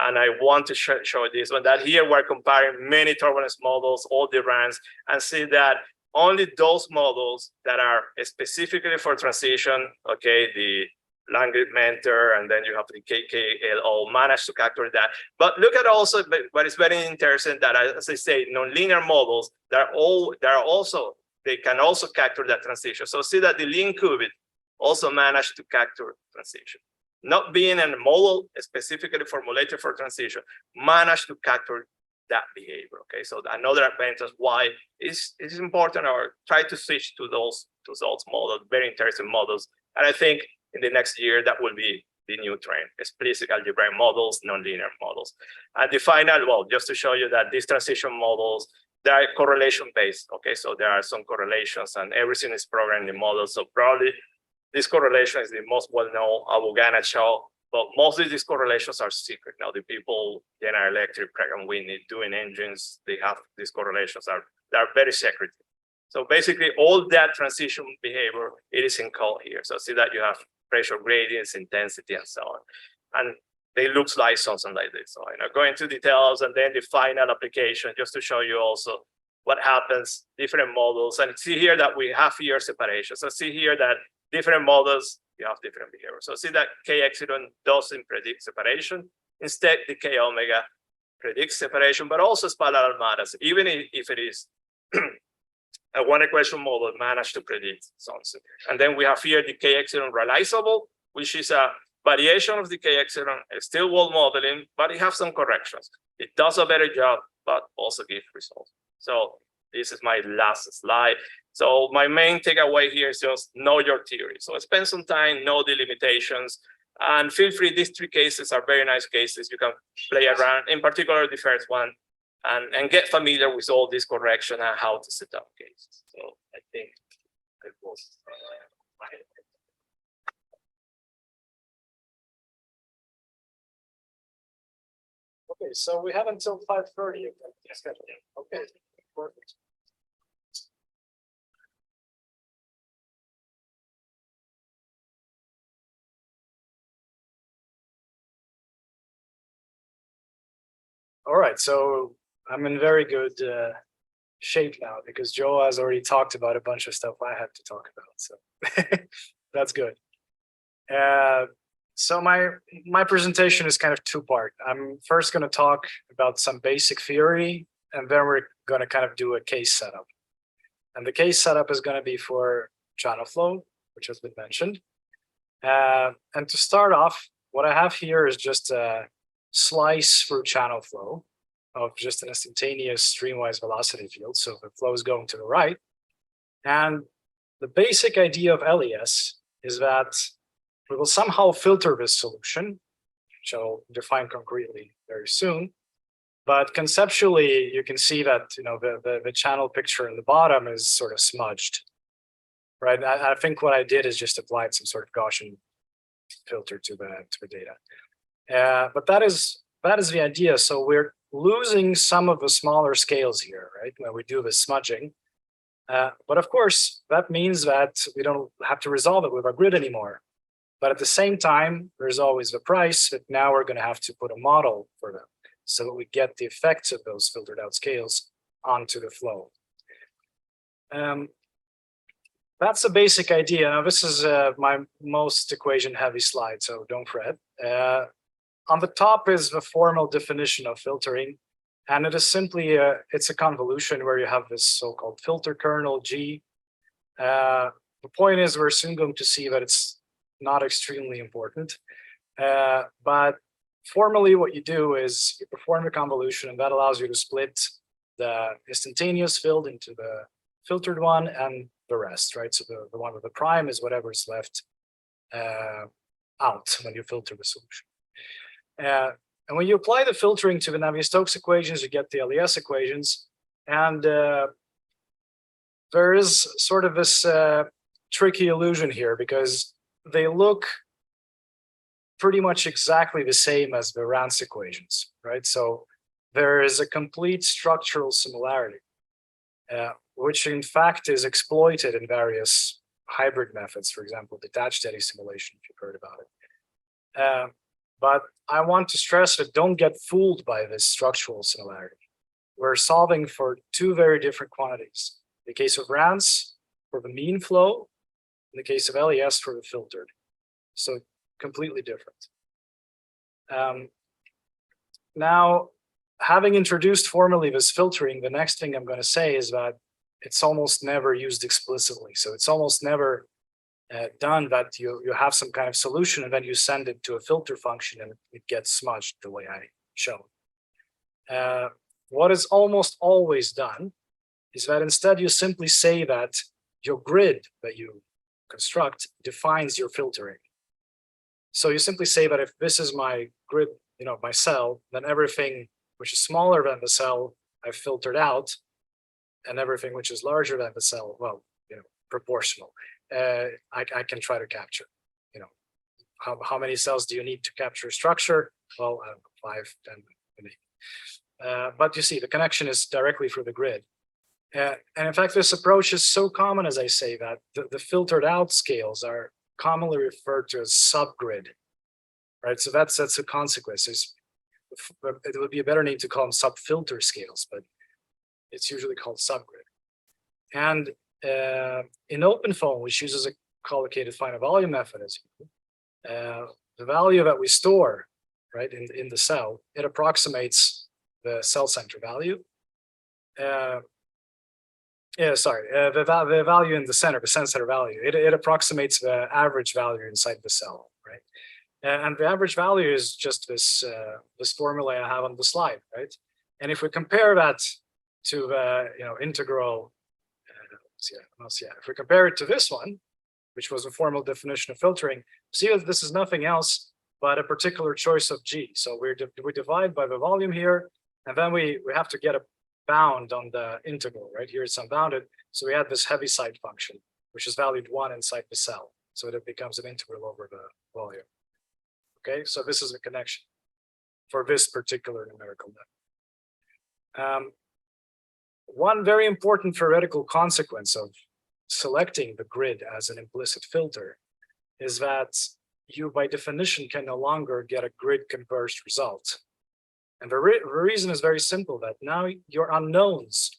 and I want to show this one, that here we're comparing many turbulence models, all the runs, and see that only those models that are specifically for transition, okay, the Langley mentor, and then you have the KKLO managed to capture that. But look at also, but it's very interesting that, as I say, nonlinear models, they can also capture that transition. So see that the lean qubit also managed to capture transition. Not being a model specifically formulated for transition, managed to capture that behavior. Okay, so another advantage why it's important, or try to switch to those models, very interesting models. And I think in the next year that will be the new trend: explicit algebraic models, nonlinear models. And the final, well, just to show you that these transition models, they are correlation based. Okay, so there are some correlations, and everything is programmed in the model. So probably this correlation is the most well-known Abu-Ghana show, but mostly these correlations are secret. Now the people, General Electric, Pratt & Whitney, doing engines, they have these correlations they are very secretive. So basically all that transition behavior, it is encoded here. So see that you have pressure gradients, intensity, and so on. And they look like something like this. So I'm not going into details, and then the final application, just to show you also what happens, different models. And see here that we have here separation. So see here that different models, you have different behavior. So see that K epsilon doesn't predict separation. Instead, the K omega predicts separation, but also spiral matters, even if it is a one equation model managed to predict something. And then we have here the K epsilon realizable, which is a variation of the K epsilon, still well modeling, but it has some corrections. It does a better job, but also gives results. So this is my last slide. So my main takeaway here is just know your theory. So spend some time, know the limitations, and feel free. These three cases are very nice cases. You can play around, in particular the first one, and get familiar with all this correction and how to set up cases. So I think it was Okay, so we have until 5:30. Okay, perfect. All right, so I'm in very good shape now because Joe has already talked about a bunch of stuff I had to talk about, so that's good. So my presentation is kind of two-part. I'm first going to talk about some basic theory, and then we're going to kind of do a case setup. And the case setup is going to be for channel flow, which has been mentioned. And to start off, what I have here is just a slice through channel flow of just an instantaneous streamwise velocity field. So the flow is going to the right. And the basic idea of LES is that we will somehow filter this solution, which I'll define concretely very soon. But conceptually, you can see that the channel picture in the bottom is sort of smudged, right? I think what I did is just applied some sort of Gaussian filter to the data. But that is the idea. So we're losing some of the smaller scales here, right? When we do the smudging. But of course, that means that we don't have to resolve it with our grid anymore. But at the same time, there's always the price that now we're going to have to put a model for them so that we get the effects of those filtered out scales onto the flow. That's the basic idea. Now, this is my most equation heavy slide, so don't fret. On the top is the formal definition of filtering. And it is simply, it's a convolution where you have this so-called filter kernel G. The point is we're soon going to see that it's not extremely important. But formally what you do is you perform a convolution, and that allows you to split the instantaneous field into the filtered one and the rest, right? So the one with the prime is whatever is left out when you filter the solution. And when you apply the filtering to the Navier-Stokes equations, you get the LES equations. And there is sort of this tricky illusion here because they look pretty much exactly the same as the Rance equations, right? So there is a complete structural similarity, which in fact is exploited in various hybrid methods, for example, detached eddy simulation, if you've heard about it. But I want to stress that don't get fooled by this structural similarity. We're solving for two very different quantities. In the case of Rance, for the mean flow, in the case of LES, for the filtered. So completely different. Now, having introduced formally this filtering, the next thing I'm going to say is that it's almost never used explicitly. So it's almost never done that you have some kind of solution and then you send it to a filter function and it gets smudged the way I showed. What is almost always done is that instead you simply say that your grid that you construct defines your filtering. So you simply say that if this is my grid, my cell, then everything which is smaller than the cell I've filtered out, and everything which is larger than the cell, well, proportional, I can try to capture. How many cells do you need to capture structure? Well, I don't know, 5, 10, maybe. But you see, the connection is directly through the grid. And in fact, this approach is so common, as I say, that the filtered out scales are commonly referred to as subgrid, right? So that's a consequence. It would be a better name to call them subfilter scales, but it's usually called subgrid. And in OpenFOAM, which uses a collocated finite volume method, as you know, the value that we store, right, in the cell, it approximates the cell center value. The value in the center, the center value, it approximates the average value inside the cell, right? And the average value is just this formula I have on the slide, right? And if we compare that to the integral, if we compare it to this one, which was a formal definition of filtering, see that this is nothing else but a particular choice of G. So we divide by the volume here, and then we have to get a bound on the integral, right? Here it's unbounded. So we add this heaviside function, which is valued 1 inside the cell. So it becomes an integral over the volume. Okay, so this is the connection for this particular numerical method. One very important theoretical consequence of selecting the grid as an implicit filter is that you, by definition, can no longer get a grid converged result. And the reason is very simple, that now your unknowns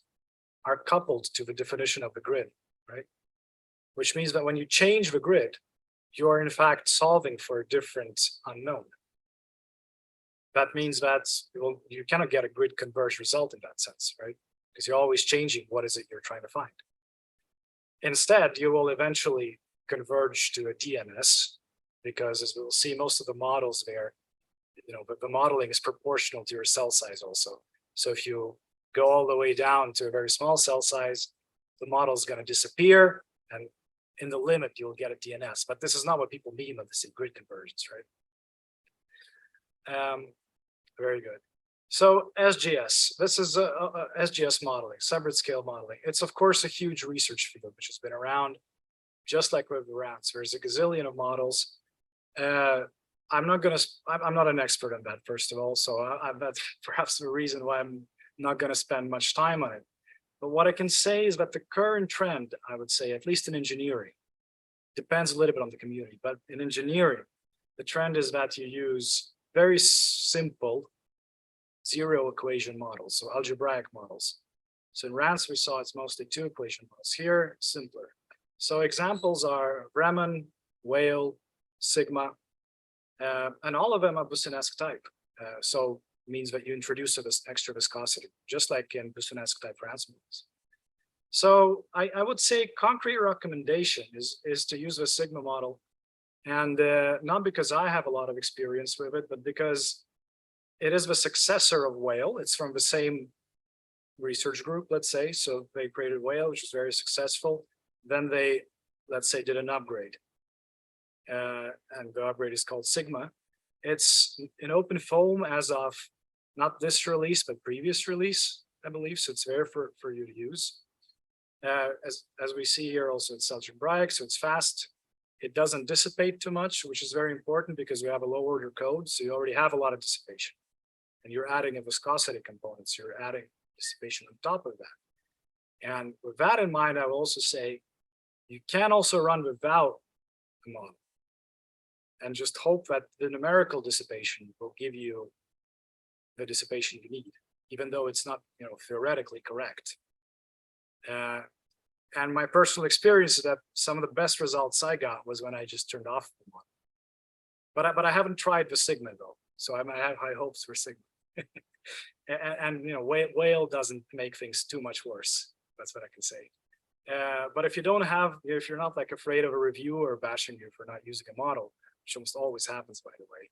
are coupled to the definition of the grid, right? Which means that when you change the grid, you are in fact solving for a different unknown. That means that you cannot get a grid converged result in that sense, right? Because you're always changing what is it you're trying to find. Instead, you will eventually converge to a DNS, because as we'll see, most of the models there, the modeling is proportional to your cell size also. So if you go all the way down to a very small cell size, the model is going to disappear, and in the limit, you'll get a DNS. But this is not what people mean when they say grid convergence, right? Very good. So SGS, this is SGS modeling, subgrid scale modeling. It's of course a huge research field which has been around, just like with the Rance. There's a gazillion of models. I'm not an expert on that, first of all, so that's perhaps the reason why I'm not going to spend much time on it. But what I can say is that the current trend, I would say, at least in engineering, depends a little bit on the community, but in engineering, the trend is that you use very simple zero equation models, so algebraic models. So in Rance, we saw it's mostly 2 equation models. Here, simpler. So examples are Bremen, Whale, Sigma, and all of them are Boussinesque type. So means that you introduce this extra viscosity, just like in Boussinesque type Rance models. So I would say concrete recommendation is to use the Sigma model, and not because I have a lot of experience with it, but because it is the successor of Whale. It's from the same research group, let's say. So they created Whale, which was very successful. Then they, let's say, did an upgrade. And the upgrade is called Sigma. It's in OpenFOAM as of not this release, but previous release, I believe. So it's there for you to use. As we see here, also it's algebraic, so it's fast. It doesn't dissipate too much, which is very important because we have a low order code. So you already have a lot of dissipation. And you're adding a viscosity component. So you're adding dissipation on top of that. And with that in mind, I will also say you can also run without a model and just hope that the numerical dissipation will give you the dissipation you need, even though it's not, theoretically correct. And my personal experience is that some of the best results I got was when I just turned off the model. But I haven't tried the Sigma though, so I might have high hopes for Sigma. and whale doesn't make things too much worse. That's what I can say. But if you're not like afraid of a reviewer bashing you for not using a model, which almost always happens, by the way,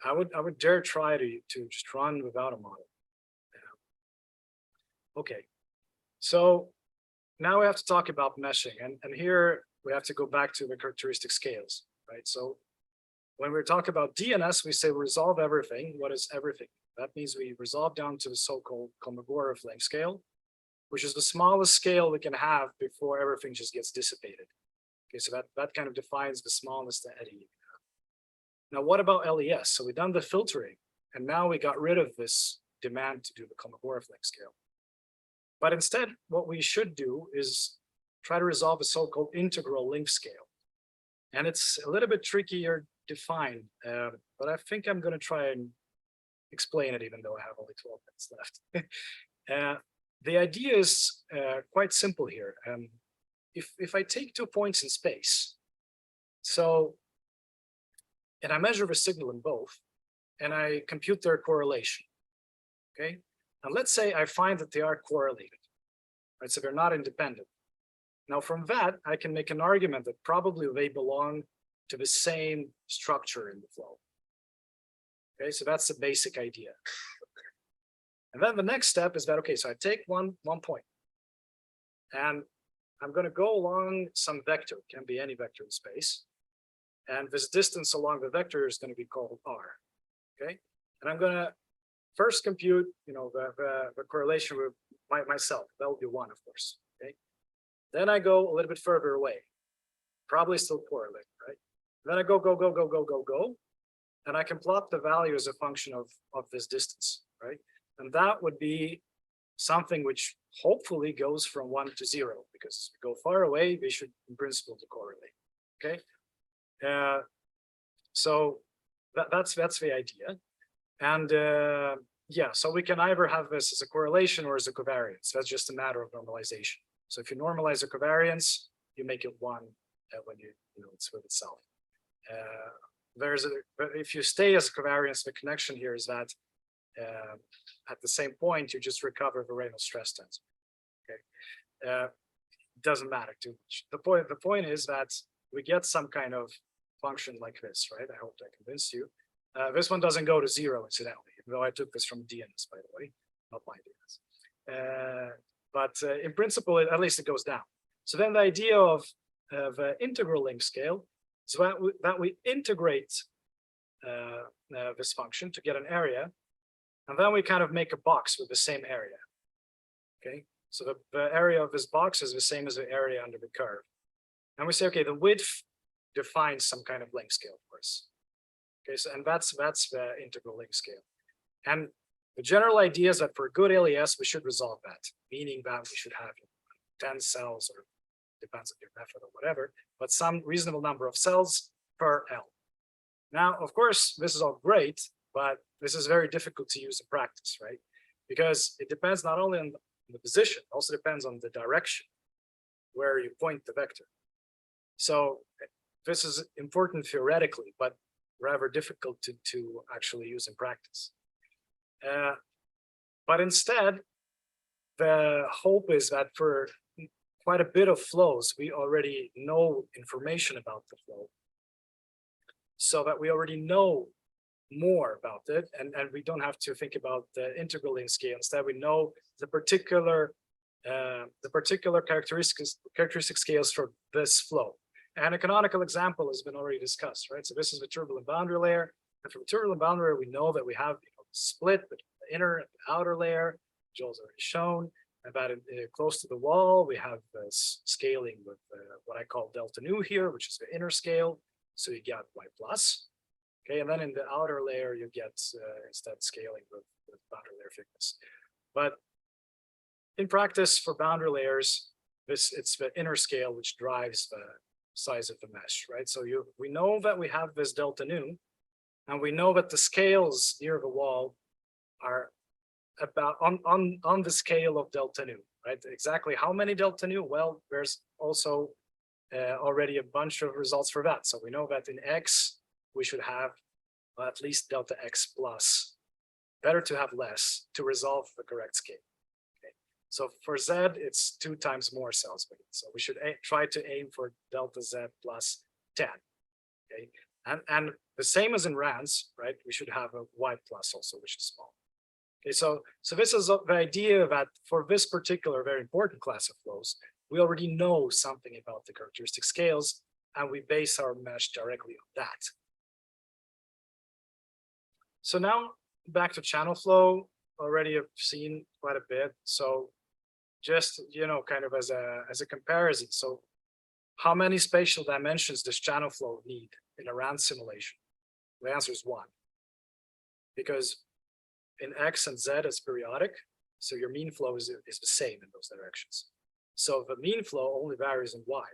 I would dare try to just run without a model. Okay, so now we have to talk about meshing, and here we have to go back to the characteristic scales, right? So when we talk about DNS, we say we resolve everything. What is everything? That means we resolve down to the so-called Kolmogorov length scale, which is the smallest scale we can have before everything just gets dissipated. Okay, so that kind of defines the smallest eddy. Now, what about LES? So we've done the filtering, and now we got rid of this demand to do the Kolmogorov length scale. But instead, what we should do is try to resolve a so-called integral length scale. And it's a little bit trickier defined, but I think I'm going to try and explain it, even though I have only 12 minutes left. The idea is quite simple here. If I take 2 points in space, and I measure the signal in both, and I compute their correlation, okay? And let's say I find that they are correlated, right? So they're not independent. Now from that, I can make an argument that probably they belong to the same structure in the flow. Okay, so that's the basic idea. And then the next step is that, okay, so I take one point, and I'm going to go along some vector, it can be any vector in space. And this distance along the vector is going to be called R, okay? And I'm going to first compute, the correlation with myself. That will be 1, of course, okay? Then I go a little bit further away, probably still correlate, right? Then I go, and I can plot the value as a function of this distance, right? And that would be something which hopefully goes from 1 to 0, because as we go far away, they should, in principle, to correlate, okay? So that's the idea. And yeah, so we can either have this as a correlation or as a covariance. That's just a matter of normalization. So if you normalize a covariance, you make it 1 when it's with itself. If you stay as a covariance, the connection here is that at the same point, you just recover the Reynolds stress tensor. Okay, doesn't matter too much. The point is that we get some kind of function like this, right? I hope I convinced you. This one doesn't go to 0, incidentally, even though I took this from DNS, by the way, not my DNS. But in principle, at least it goes down. So then the idea of integral length scale is that we integrate this function to get an area, and then we kind of make a box with the same area. Okay, so the area of this box is the same as the area under the curve. And we say, okay, the width defines some kind of length scale for us. Okay, so and that's the integral length scale. And the general idea is that for a good LES, we should resolve that, meaning that we should have 10 cells, or depends on your method or whatever, but some reasonable number of cells per L. Now, of course, this is all great, but this is very difficult to use in practice, right? Because it depends not only on the position, also depends on the direction where you point the vector. So this is important theoretically, but rather difficult to actually use in practice. But instead, the hope is that for quite a bit of flows, we already know information about the flow, so that we already know more about it, and we don't have to think about the integral length scale. Instead, we know the particular characteristic scales for this flow. And a canonical example has been already discussed, right? So this is the turbulent boundary layer, and from the turbulent boundary, we know that we have split between the inner and the outer layer, which is already shown. about it, close to the wall, we have scaling with what I call delta nu here, which is the inner scale. So you get y plus. Okay, and then in the outer layer, you get instead scaling with boundary layer thickness. But in practice, for boundary layers, it's the inner scale which drives the size of the mesh, right? So we know that we have this delta nu, and we know that the scales near the wall are about on the scale of delta nu, right? Exactly how many delta nu? Well, there's also already a bunch of results for that. So we know that in X, we should have at least delta X plus. Better to have less to resolve the correct scale. Okay. So for Z, it's 2 times more cells. So we should try to aim for delta Z plus 10. Okay. And the same as in RANS, right? We should have a Y plus also, which is small. Okay, so this is the idea that for this particular very important class of flows, we already know something about the characteristic scales, and we base our mesh directly on that. So now back to channel flow, already have seen quite a bit. So just, kind of as a comparison. So how many spatial dimensions does channel flow need in a RAND simulation? The answer is 1. Because in X and Z it's periodic, so your mean flow is the same in those directions. So the mean flow only varies in Y,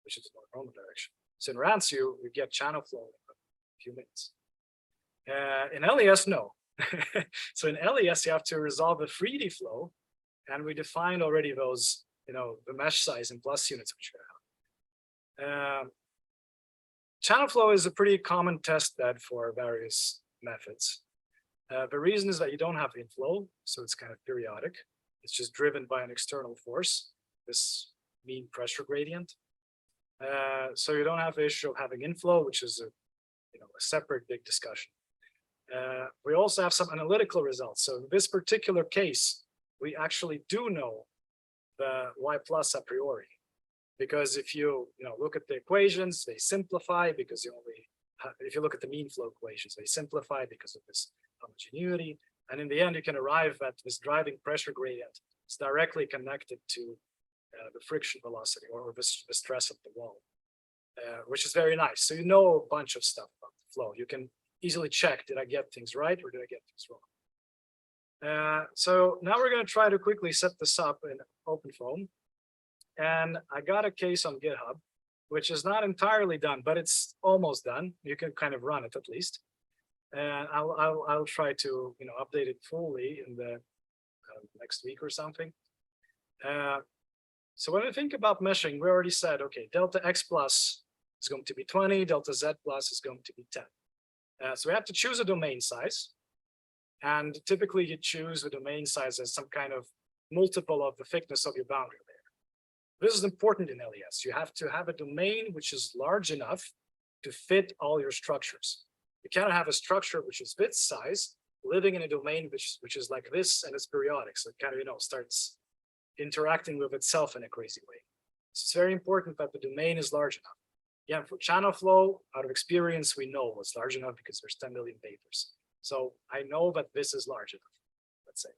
which is the normal direction. So in RANS, you get channel flow in a few minutes. In LES, no. So in LES, you have to resolve a 3D flow, and we defined already those, the mesh size in plus units, which we have. Channel flow is a pretty common test bed for various methods. The reason is that you don't have inflow, so it's kind of periodic. It's just driven by an external force, this mean pressure gradient. So you don't have the issue of having inflow, which is a separate big discussion. We also have some analytical results. So in this particular case, we actually do know the Y plus a priori, because if you look at the equations, they simplify because if you look at the mean flow equations, they simplify because of this homogeneity. And in the end, you can arrive at this driving pressure gradient. It's directly connected to the friction velocity or the stress of the wall, which is very nice. So you know a bunch of stuff about the flow. You can easily check, did I get things right or did I get things wrong? So now we're going to try to quickly set this up in OpenFOAM. And I got a case on GitHub, which is not entirely done, but it's almost done. You can kind of run it at least. And I'll try to update it fully in the next week or something. So when we think about meshing, we already said, okay, delta X plus is going to be 20, delta Z plus is going to be 10. So we have to choose a domain size. And typically you choose a domain size as some kind of multiple of the thickness of your boundary layer. This is important in LES. You have to have a domain which is large enough to fit all your structures. You cannot have a structure which is this size living in a domain which is like this and it's periodic. So it kind of starts interacting with itself in a crazy way. So it's very important that the domain is large enough. Yeah, for channel flow, out of experience, we know it's large enough because there's 10 million papers. So I know that this is large enough, let's say.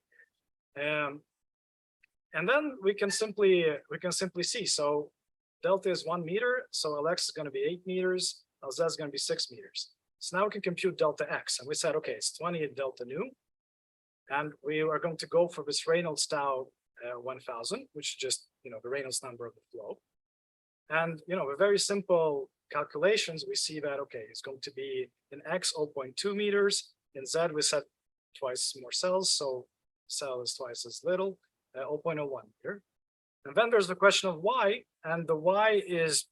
And then we can simply see. So delta is 1 meter, so Lx is going to be 8 meters, Lz is going to be 6 meters. So now we can compute delta X, and we said, okay, it's 20 at delta nu, and we are going to go for this Reynolds tau 1000, which is just the Reynolds number of the flow. And with very simple calculations, we see that okay, it's going to be in X 0.2 meters, in Z we set twice more cells, so cell is twice as little. 0.01 meter. And then there's the question of Y, and the Y is,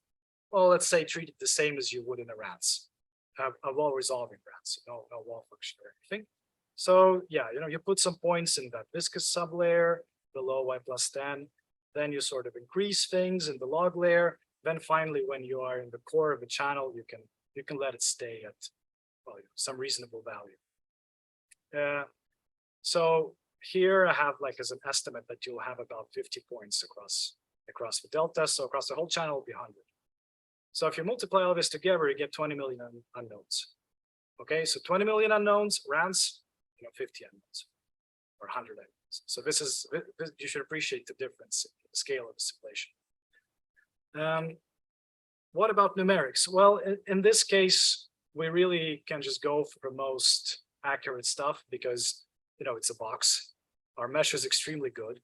well, let's say treated the same as you would in a RANS, a wall resolving RANS, no wall function or anything. So yeah, you put some points in that viscous sublayer below Y plus 10, then you sort of increase things in the log layer. Then finally, when you are in the core of the channel, you can let it stay at some reasonable value. So here I have as an estimate that you'll have about 50 points across the delta. So across the whole channel will be 100. So if you multiply all this together, you get 20 million unknowns. Okay, so 20 million unknowns, RANS, 50 unknowns, or 100 So you should appreciate the difference in the scale of the simulation. What about numerics? Well, in this case, we really can just go for the most accurate stuff because, it's a box. Our mesh is extremely good.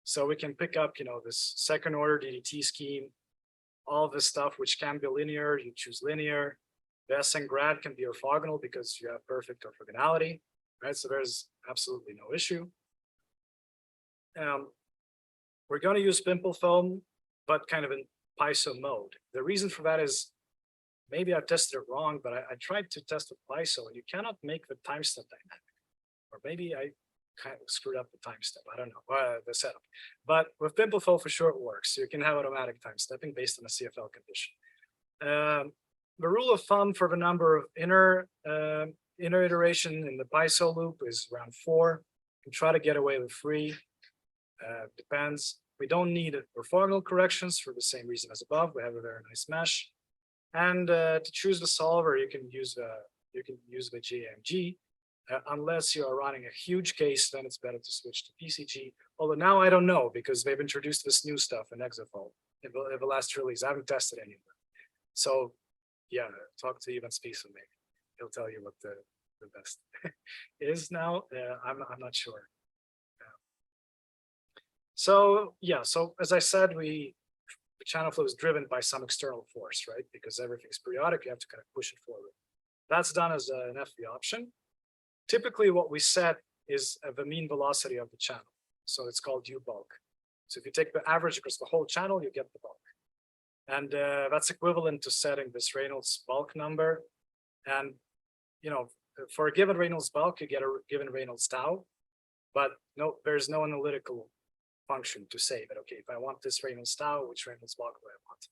So we can pick up, this second order DDT scheme, all this stuff, which can be linear, you choose linear. The SN grad can be orthogonal because you have perfect orthogonality, right? So there's absolutely no issue. We're going to use pimple foam, but kind of in PISO mode. The reason for that is maybe I tested it wrong, but I tried to test with PISO and you cannot make the time step dynamic. Or maybe I kind of screwed up the time step. I don't know the setup. But with pimple foam for sure it works. You can have automatic time stepping based on a CFL condition. The rule of thumb for the number of inner iteration in the PISO loop is around 4. You can try to get away with 3. Depends. We don't need orthogonal corrections for the same reason as above. We have a very nice mesh. And to choose the solver, you can use the JMG. Unless you are running a huge case, then it's better to switch to PCG. Although now I don't know because they've introduced this new stuff in Exafol in the last release. I haven't tested any of them. So yeah, talk to Ivan Spiesa maybe. He'll tell you what the best is now. I'm not sure. So yeah, so as I said, the channel flow is driven by some external force, right? Because everything's periodic, you have to kind of push it forward. That's done as an FV option. Typically what we set is the mean velocity of the channel. So it's called U bulk. So if you take the average across the whole channel, you get the bulk. And that's equivalent to setting this Reynolds bulk number. And, for a given Reynolds bulk, you get a given Reynolds tau, but there's no analytical function to say that, okay, if I want this Reynolds tau, which Reynolds bulk do I want?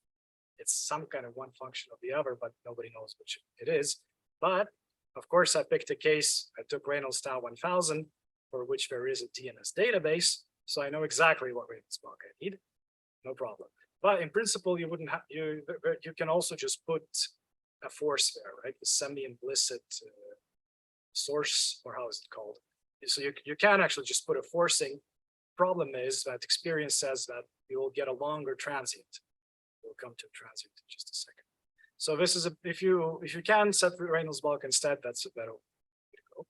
It's some kind of one function of the other, but nobody knows which it is. But of course, I picked a case, I took Reynolds tau 1000, for which there is a DNS database. So I know exactly what Reynolds bulk I need, no problem. But in principle, you wouldn't have, you can also just put a force there, right? The semi-implicit source, or how is it called? So you can actually just put a forcing. Problem is that experience says that you will get a longer transient. We'll come to transient in just a second. So this is if you can set the Reynolds bulk instead, that's a better way to go.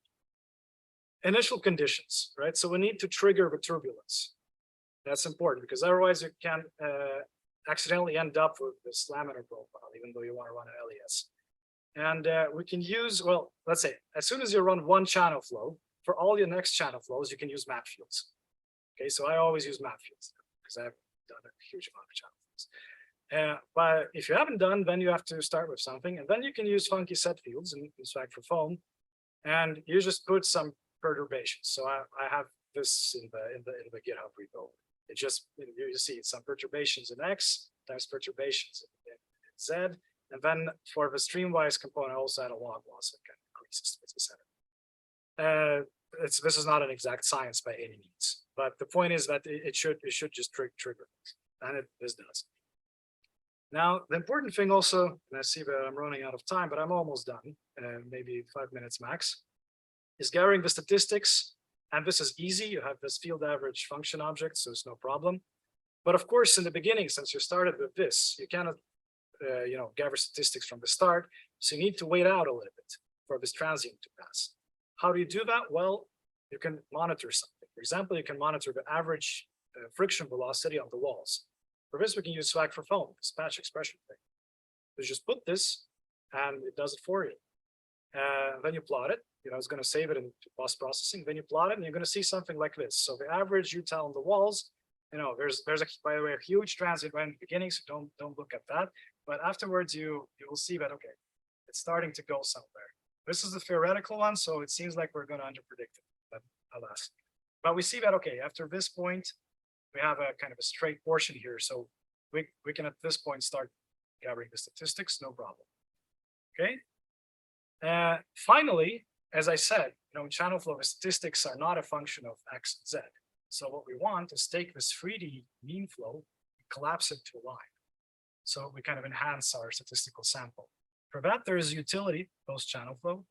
Initial conditions, right? So we need to trigger the turbulence. That's important because otherwise you can accidentally end up with this laminar profile, even though you want to run an LES. And we can use, well, let's say, as soon as you run one channel flow, for all your next channel flows, you can use map fields. Okay, so I always use map fields because I've done a huge amount of channel flows. But if you haven't done, then you have to start with something, and then you can use funky set fields in Swag for Foam, and you just put some perturbations. So I have this in the GitHub repo. It just, you see some perturbations in X times perturbations in Z. And then for the streamwise component, I also add a log loss that kind of increases towards the center. This is not an exact science by any means, but the point is that it should just trigger, and this does. Now, the important thing also, and I see that I'm running out of time, but I'm almost done, maybe 5 minutes max, is gathering the statistics. And this is easy. You have this field average function object, so it's no problem. But of course, in the beginning, since you started with this, you cannot, gather statistics from the start. So you need to wait out a little bit for this transient to pass. How do you do that? Well, you can monitor something. For example, you can monitor the average friction velocity on the walls. For this, we can use Swag for Foam, this patch expression thing. You just put this, and it does it for you. Then you plot it. It's going to save it into post-processing. Then you plot it, and you're going to see something like this. So the average U-tau on the walls, there's by the way, a huge transient right in the beginning, so don't look at that. But afterwards, you will see that, okay, it's starting to go somewhere. This is the theoretical one, so it seems like we're going to underpredict it, but alas. But we see that, okay, after this point, we have a kind of a straight portion here. So we can at this point start gathering the statistics, no problem. Okay. Finally, as I said, channel flow statistics are not a function of X and Z. So what we want is take this 3D mean flow and collapse it to a line. So we kind of enhance our statistical sample. For that, there is utility post channel flow.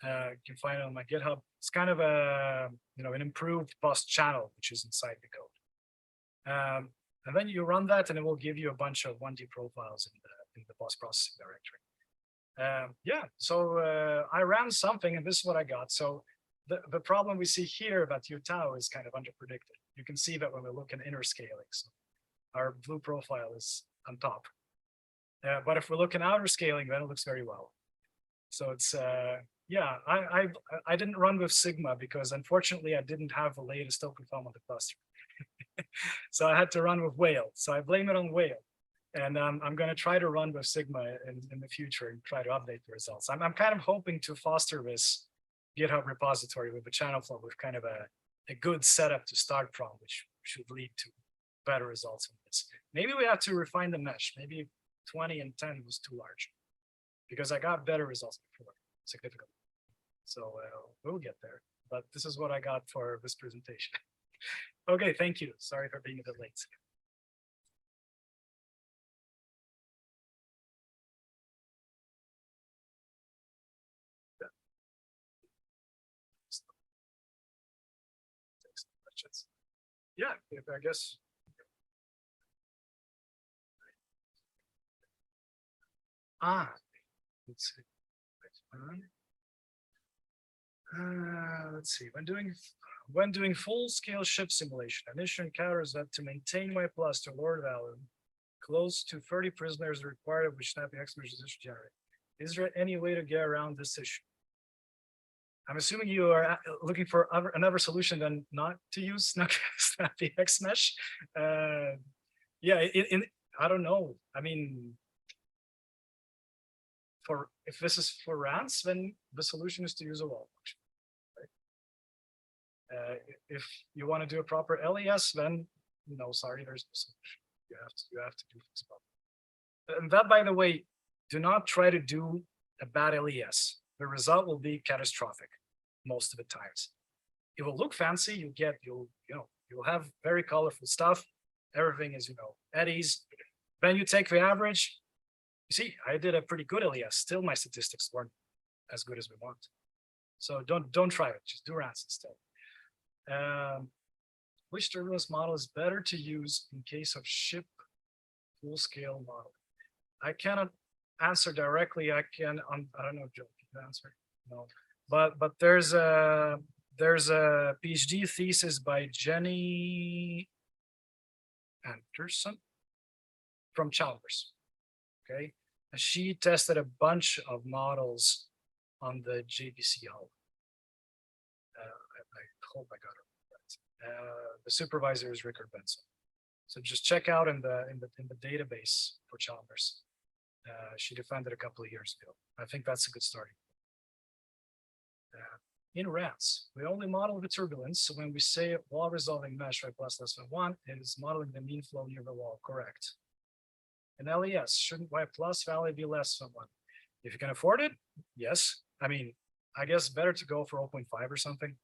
You can find it on my GitHub. It's kind of a, an improved bus channel, which is inside the code. And then you run that and it will give you a bunch of 1D profiles in the bus processing directory. Yeah, so I ran something and this is what I got. So the problem we see here about U-tau is kind of underpredicted. You can see that when we look at inner scaling, so our blue profile is on top. But if we're looking outer scaling, then it looks very well. So it's, yeah, I didn't run with Sigma because unfortunately I didn't have the latest OpenFOAM on the cluster. So I had to run with Whale. So I blame it on Whale. And I'm going to try to run with Sigma in the future and try to update the results. I'm kind of hoping to foster this GitHub repository with a channel flow with kind of a good setup to start from, which should lead to better results in this. Maybe we have to refine the mesh. Maybe 20 and 10 was too large because I got better results before, significantly. So we'll get there. But this is what I got for this presentation. Okay, thank you. Sorry for being a bit late. Yeah, I guess. Let's see. Let's see. When doing full-scale ship simulation, an issue encounters that to maintain Y plus to lower value, close to 30 prisoners required, which snappy X measures issue generate. Is there any way to get around this issue? I'm assuming you are looking for another solution than not to use snappy X mesh. Yeah, I don't know. I mean, if this is for RANs, then the solution is to use a wall function. Right? If you want to do a proper LES, then no, sorry, there's no solution. You have to do this problem. And that, by the way, do not try to do a bad LES. The result will be catastrophic most of the times. It will look fancy. You'll have very colorful stuff. Everything is, eddies. Then you take the average. You see, I did a pretty good LES. Still, my statistics weren't as good as we want. So don't try it. Just do RANs instead. Which turbulence model is better to use in case of ship full-scale model? I cannot answer directly. I don't know, Joe, can you answer? No, but there's a PhD thesis by Jenny Anderson from Chalmers. Okay, and she tested a bunch of models on the JPC hull. I hope I got it right. The supervisor is Rickard Benson. So just check out in the database for Chalmers. She defended a couple of years ago. I think that's a good starting. In RANs, we only model the turbulence. So when we say wall resolving mesh Y plus less than 1, it is modeling the mean flow near the wall, correct? In LES, shouldn't Y plus value be less than 1? If you can afford it, yes. I mean, I guess better to go for 0.5 or something.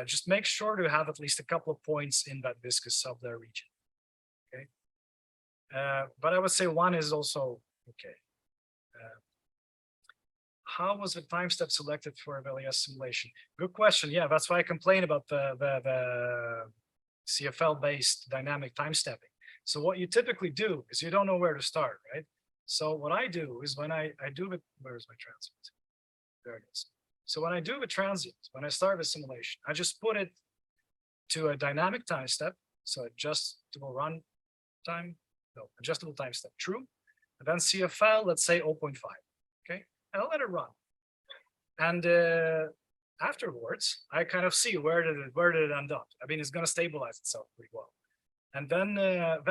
Just make sure to have at least a couple of points in that viscous sublayer region. Okay. But I would say 1 is also okay. How was the time step selected for LES simulation? Good question. Yeah, that's why I complain about the CFL-based dynamic time stepping. So what you typically do is you don't know where to start, right? So what I do is when I do it, where's my transient? There it is. So when I do the transient, when I start the simulation, I just put it to a dynamic time step. So adjustable run time, no, adjustable time step, true. And then CFL, let's say 0.5, okay? And I'll let it run. And afterwards, I kind of see where did it end up. I mean, it's going to stabilize itself pretty well. And then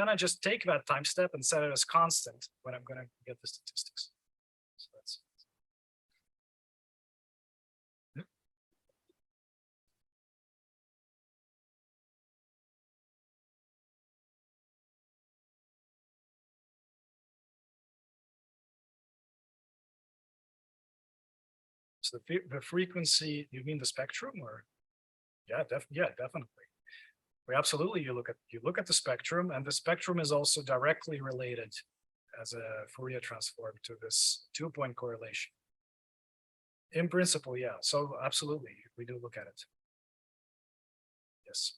I just take that time step and set it as constant when I'm going to get the statistics. So that's so the frequency, you mean the spectrum, or? Yeah, definitely. Absolutely, you look at the spectrum, and the spectrum is also directly related as a Fourier transform to this 2-point correlation. In principle, yeah. So absolutely, we do look at it. Yes.